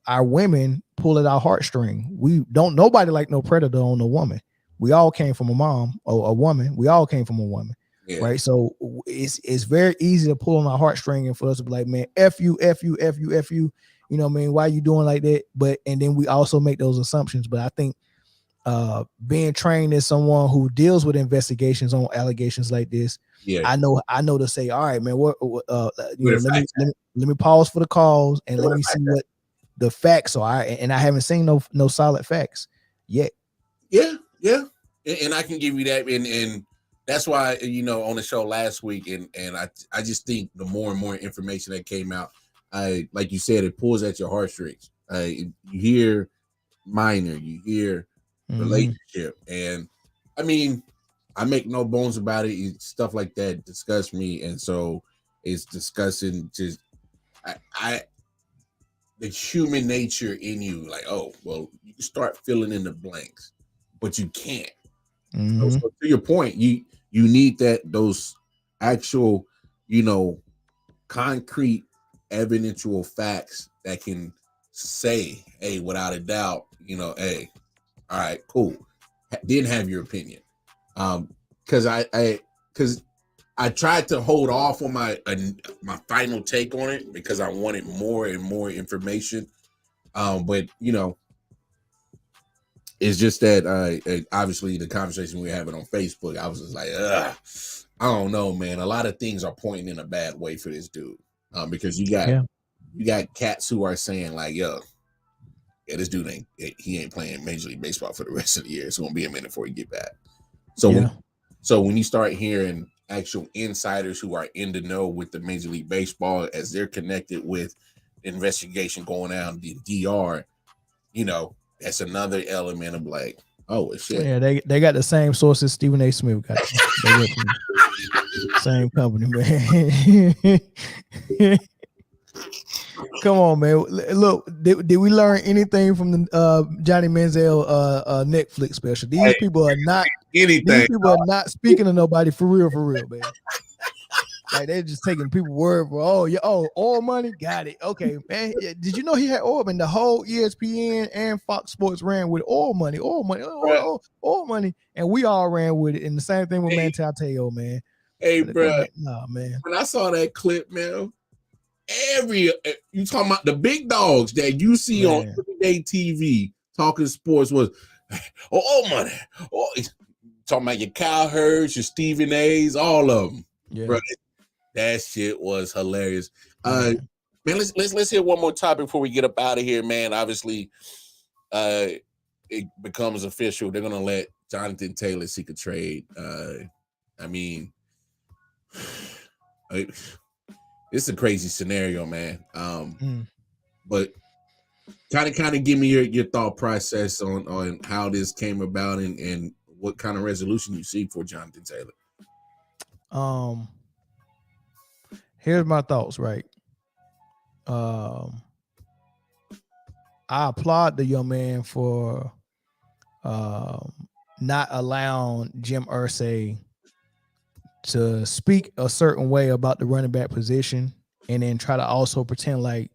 our women pull at our heartstring. We don't, nobody like no predator on a woman. We all came from a mom or a woman. We all came from a woman, right? So it's very easy to pull on our heartstring and for us to be like, man, F you, F you, F you, F you. You know what I mean? Why you doing like that? And then we also make those assumptions. But I think being trained as someone who deals with investigations on allegations like this, I know to say, all right, man, let me pause for the calls and let me see what the facts are. And I haven't seen no solid facts yet. Yeah. And I can give you that. And that's why, on the show last week, and I just think the more and more information that came out, like you said, it pulls at your heartstrings. You hear minor, you hear relationship. And I mean, I make no bones about it. Stuff like that disgusts me. And so it's discussing just, the human nature in you, like, oh, well, you can start filling in the blanks, but you can't. So to your point, you need those actual, concrete, evidential facts that can say, hey, without a doubt, hey, all right, cool. Didn't have your opinion. Because I tried to hold off on my final take on it because I wanted more and more information. But it's just that obviously the conversation we were having on Facebook, I was just like, I don't know, man. A lot of things are pointing in a bad way for this dude. Because you got cats who are saying like, yo, this dude ain't playing Major League Baseball for the rest of the year. It's gonna be a minute before he get back. So when you start hearing actual insiders who are in the know with the Major League Baseball as they're connected with the investigation going on the DR, that's another element of like, oh shit. Yeah, they got the same sources Stephen A. Smith got. They got the same company, man. Come on, man. Look, did we learn anything from the Johnny Manziel Netflix special? These people are not anything. These people are not speaking to nobody for real, man. Like they're just taking people's word for oil money. Got it. Okay, man. Did you know he had oil? And the whole ESPN and Fox Sports ran with oil money, oil money, and we all ran with it. And the same thing with Manti Te'o, man. Hey, bro. Nah, man. When I saw that clip, man, you talking about the big dogs that you see on everyday TV talking sports was money. Talking about your Kyle Hurts, your Stephen A's, all of them. Yeah. Bro, that shit was hilarious. Man, let's hear one more topic before we get up out of here, man. Obviously, it becomes official. They're gonna let Jonathan Taylor seek a trade. I mean, It's a crazy scenario, man. But kind of give me your thought process on how this came about and what kind of resolution you see for Jonathan Taylor. Here's my thoughts, right? I applaud the young man for not allowing Jim Irsay to speak a certain way about the running back position and then try to also pretend like,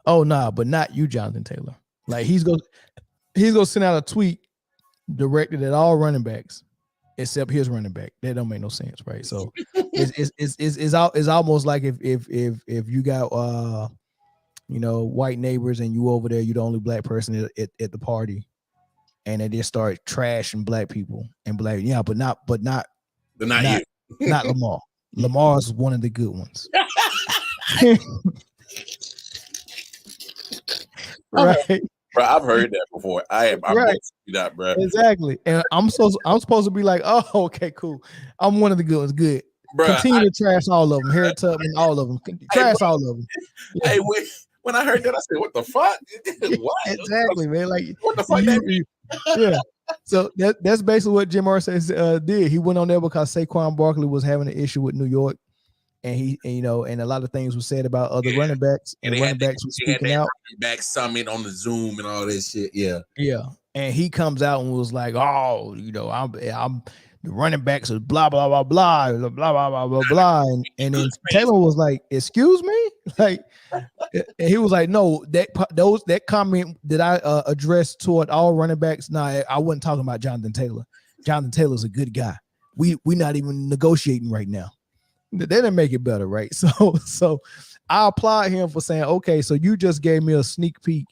oh nah, but not you, Jonathan Taylor. Like he's gonna send out a tweet directed at all running backs except his running back. That don't make no sense, right? So it's almost like if you got white neighbors and you over there, you're the only black person at the party, and they just start trashing black people and black, but not you. Not Lamar. Lamar's one of the good ones. Right. Bro, I've heard that before. I'm right. That, bro. Exactly. And I'm supposed to be like, oh, okay, cool. I'm one of the good ones. Good. Bro, continue to trash all of them. Harriet Tubman, all of them. Trash all of them. Yeah. Hey, when I heard that, I said, what the fuck? What? Exactly, man. Like, what the fuck that mean? Yeah. So that's basically what Jim Irsay did. He went on there because Saquon Barkley was having an issue with New York, and and a lot of things were said about other running backs, and running backs were speaking out. Running back summit on the Zoom and all this shit. Yeah. Yeah. And he comes out and was like, oh, I'm the running backs is blah blah blah blah blah blah blah blah blah, and then Taylor was like, excuse me, like, and he was like, no, that comment that I addressed toward all running backs. Nah, I wasn't talking about Jonathan Taylor. Jonathan Taylor's a good guy. We not even negotiating right now. That didn't make it better, right? So I applaud him for saying, okay, so you just gave me a sneak peek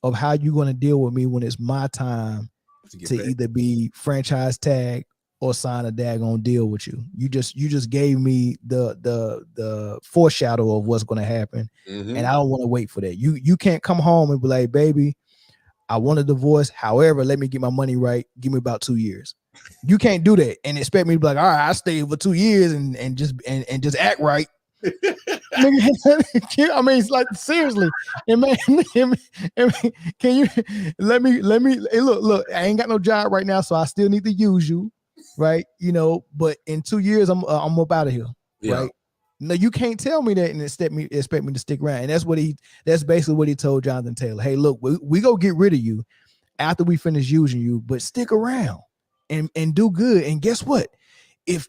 of how you're going to deal with me when it's my time to either be franchise tag or sign a daggone deal with you. You just gave me the foreshadow of what's going to happen, and I don't want to wait for that. You can't come home and be like, baby, I want a divorce. However, let me get my money right. Give me about 2 years. You can't do that and expect me to be like, all right, I'll stay for 2 years and just act right. I mean, it's like, seriously, and man, can you let me look, I ain't got no job right now, so I still need to use you, right? But in 2 years I'm up out of here. Yeah. Right? No, you can't tell me that and expect me to stick around. And that's basically what he told Jonathan Taylor. Hey, look, we go get rid of you after we finish using you, but stick around and do good. And guess what? If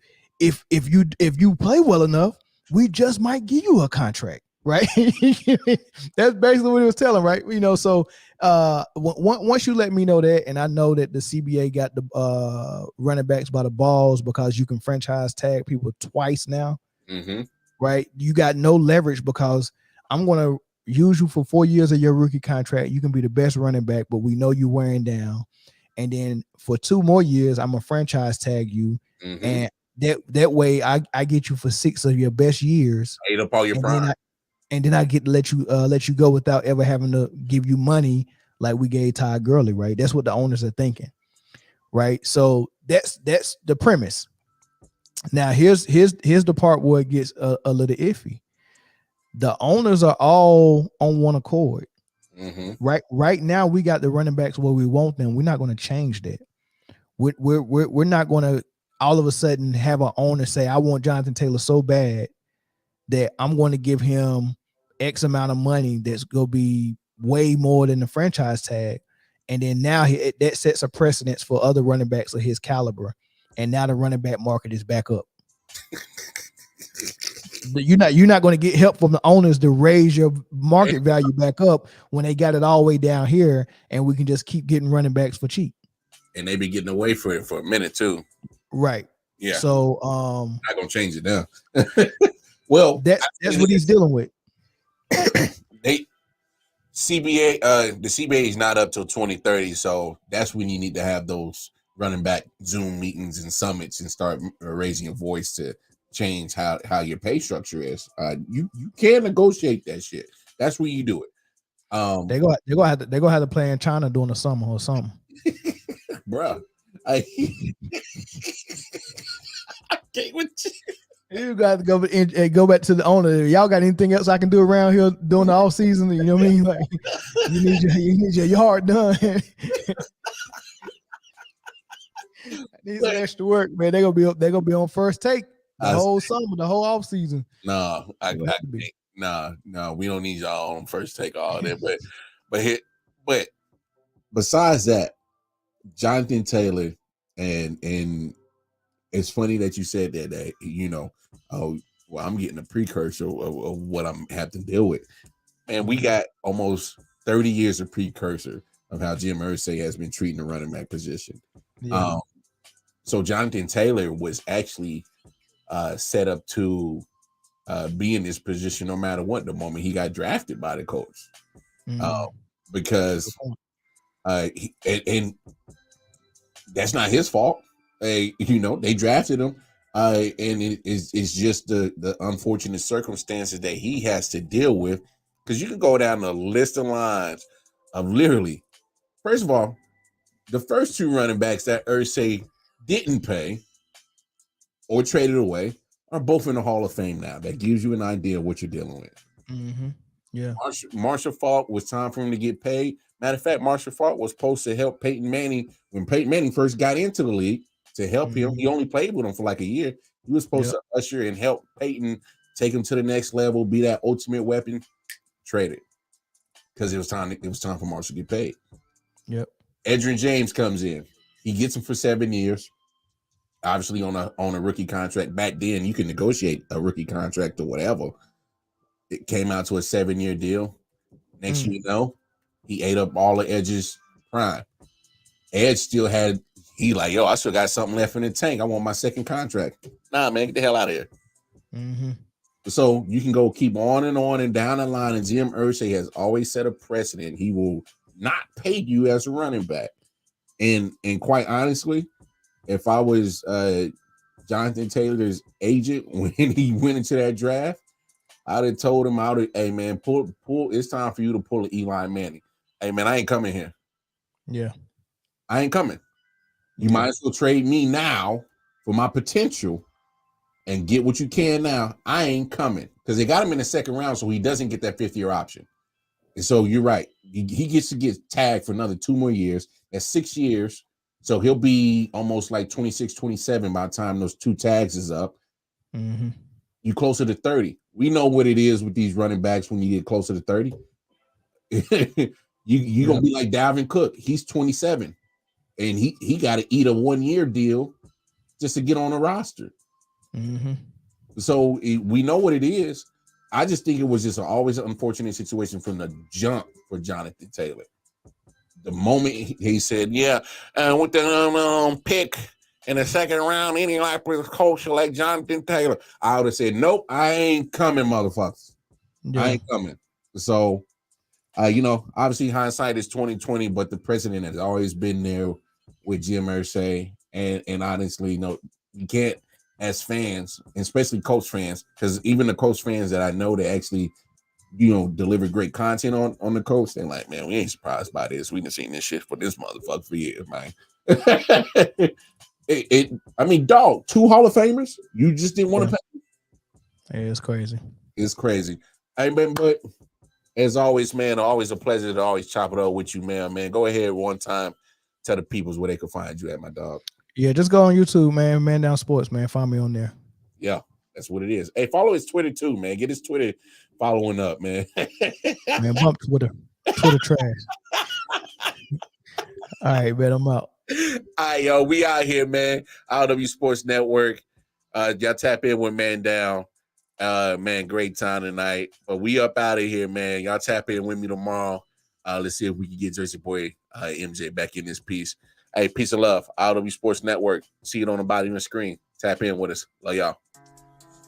you play well enough, we just might give you a contract, right? That's basically what he was telling, right? So once you let me know that, and I know that the CBA got the running backs by the balls because you can franchise tag people twice now, right? You got no leverage because I'm going to use you for 4 years of your rookie contract. You can be the best running back, but we know you're wearing down. And then for 2 more years, I'm going to franchise tag you. And that way I get you for 6 of your best years. Ate up all your prime. And then I get to let you go without ever having to give you money like we gave Todd Gurley, right? That's what the owners are thinking, right? So that's the premise. Now here's the part where it gets a little iffy. The owners are all on one accord. Right now we got the running backs where we want them. We're not going to change that. We're not going to all of a sudden have an owner say, I want Jonathan Taylor so bad that I'm going to give him X amount of money that's going to be way more than the franchise tag. And then now that sets a precedence for other running backs of his caliber. And now the running back market is back up. You're not going to get help from the owners to raise your market value back up when they got it all the way down here, and we can just keep getting running backs for cheap. And they be getting away for it for a minute too. Right. Yeah. So not gonna change it now. Well, that's what he's dealing with. The CBA is not up till 2030, so that's when you need to have those running back Zoom meetings and summits and start raising your voice to change how your pay structure is. You can negotiate that shit. That's where you do it. They're gonna have to play in China during the summer or something. Bruh. I can't with you. You got to go and go back to the owner. Y'all got anything else I can do around here during the off season? You know what I mean? Like, you need your yard done. Need some extra work, man. They're gonna be on first take the whole summer, the whole off season. No, no, we don't need y'all on first take all that. But besides that, Jonathan Taylor and it's funny that you said that you know, oh well, I'm getting a precursor of what I'm have to deal with. And we got almost 30 years of precursor of how Jim Irsay has been treating the running back position. Yeah. So Jonathan Taylor was actually set up to be in this position no matter what the moment he got drafted by the coach. Because and that's not his fault. You know, they drafted him. And it's just the unfortunate circumstances that he has to deal with. Because you can go down the list of lines of literally, first of all, the first two running backs that Irsay didn't pay or traded away are both in the Hall of Fame now. That gives you an idea of what you're dealing with. Mm-hmm. Yeah. Marshall Faulk was time for him to get paid. Matter of fact, Marshall Faulk was supposed to help Peyton Manning when Peyton Manning first got into the league to help him. He only played with him for like a year. He was supposed to usher and help Peyton take him to the next level, be that ultimate weapon. Traded because it was time for Marshall to get paid. Yep. Edgerrin James comes in. He gets him for 7 years. Obviously on a rookie contract. Back then, you can negotiate a rookie contract or whatever. It came out to a 7-year deal. Next year, you know, he ate up all of Edge's prime. Edge still had, he like, yo, I still got something left in the tank. I want my second contract. Nah, man, get the hell out of here. Mm-hmm. So you can go keep on and down the line. And Jim Irsay has always set a precedent. He will not pay you as a running back. And quite honestly, if I was Jonathan Taylor's agent when he went into that draft, I'd have told him, hey man, pull. It's time for you to pull an Eli Manning. Hey man, I ain't coming here. Yeah, I ain't coming. You might as well trade me now for my potential and get what you can now. I ain't coming because they got him in the second round, so he doesn't get that 5th-year option. And so you're right. He gets to get tagged for another 2 more years. That's 6 years. So he'll be almost like 26, 27 by the time those 2 tags is up. Mm-hmm. You closer to 30. We know what it is with these running backs when you get closer to 30. You're going to be like Dalvin Cook. He's 27. And he got to eat a 1-year deal just to get on the roster. Mm-hmm. So we know what it is. I just think it was just always an unfortunate situation from the jump for Jonathan Taylor. The moment he said, with the pick in the second round, Indianapolis coach like Jonathan Taylor, I would have said, nope, I ain't coming, motherfuckers. Yeah. I ain't coming. So, obviously hindsight is 20/20, but the president has always been there with Jim Irsay. And honestly, you can't, as fans, especially Colts fans, because even the Colts fans that I know that actually, deliver great content on the Colts, they're like, man, we ain't surprised by this. We done seen this shit for this motherfucker for years, man. I mean, dog, 2 Hall of Famers, you just didn't want to pay. Yeah, it's crazy. It's crazy. But as always, man, always a pleasure to always chop it up with you, man. Go ahead one time, tell the peoples where they can find you at, my dog. Yeah, just go on YouTube, Man Down Sports, man. Find me on there. Yeah, that's what it is. Hey, follow his Twitter too, man. Get his Twitter following up, man. Man, bump Twitter. Twitter trash. All right, man, I'm out. All right, yo, we out here, man. I.O.W Sports Network. Y'all tap in with Man Down. Man, great time tonight. But we up out of here, man. Y'all tap in with me tomorrow. Let's see if we can get Jersey Boy MJ back in this piece. Hey, peace of love. I.O.W Sports Network. See it on the bottom of the screen. Tap in with us. Love y'all.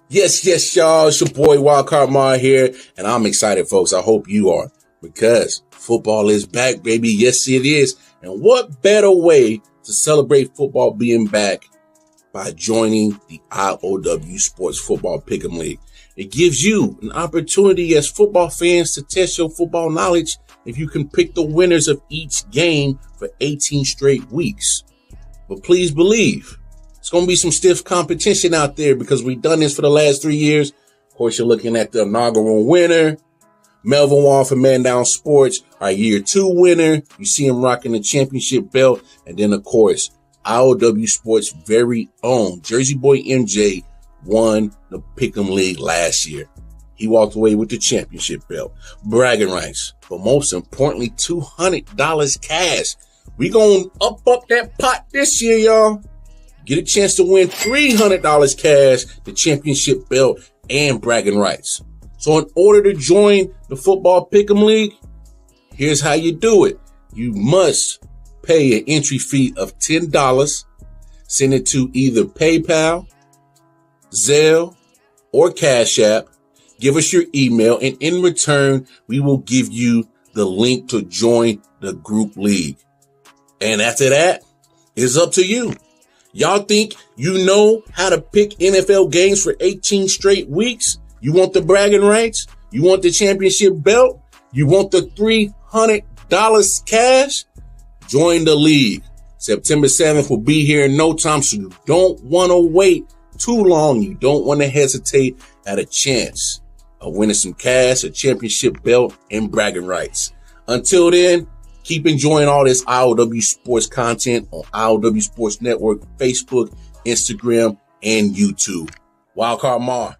Yes, y'all. It's your boy Wildcard Mar here, and I'm excited, folks. I hope you are, because football is back, baby. Yes, it is. And what better way to celebrate football being back by joining the I.O.W Sports Football Pick'em League. It gives you an opportunity as football fans to test your football knowledge if you can pick the winners of each game for 18 straight weeks. But please believe, It's going to be some stiff competition out there because we've done this for the last 3 years. Of course, you're looking at the inaugural winner, Melvin Wall from Man Down Sports, our year 2 winner. You see him rocking the championship belt. And then, of course, I.O.W. Sports' very own Jersey Boy MJ won the Pick'em League last year. He walked away with the championship belt, bragging rights, but most importantly, $200 cash. We gonna up that pot this year, y'all. Get a chance to win $300 cash, the championship belt, and bragging rights. So in order to join the Football Pick'em League, here's how you do it. You must pay an entry fee of $10, send it to either PayPal, Zelle, or Cash App. Give us your email, and in return, we will give you the link to join the group league. And after that, it's up to you. Y'all think you know how to pick NFL games for 18 straight weeks? You want the bragging rights? You want the championship belt? You want the $300 cash? Join the league. September 7th will be here in no time, so you don't want to wait too long. You don't want to hesitate at a chance of winning some cash, a championship belt, and bragging rights. Until then, keep enjoying all this I.O.W. Sports content on I.O.W. Sports Network, Facebook, Instagram, and YouTube. Wildcard Mar.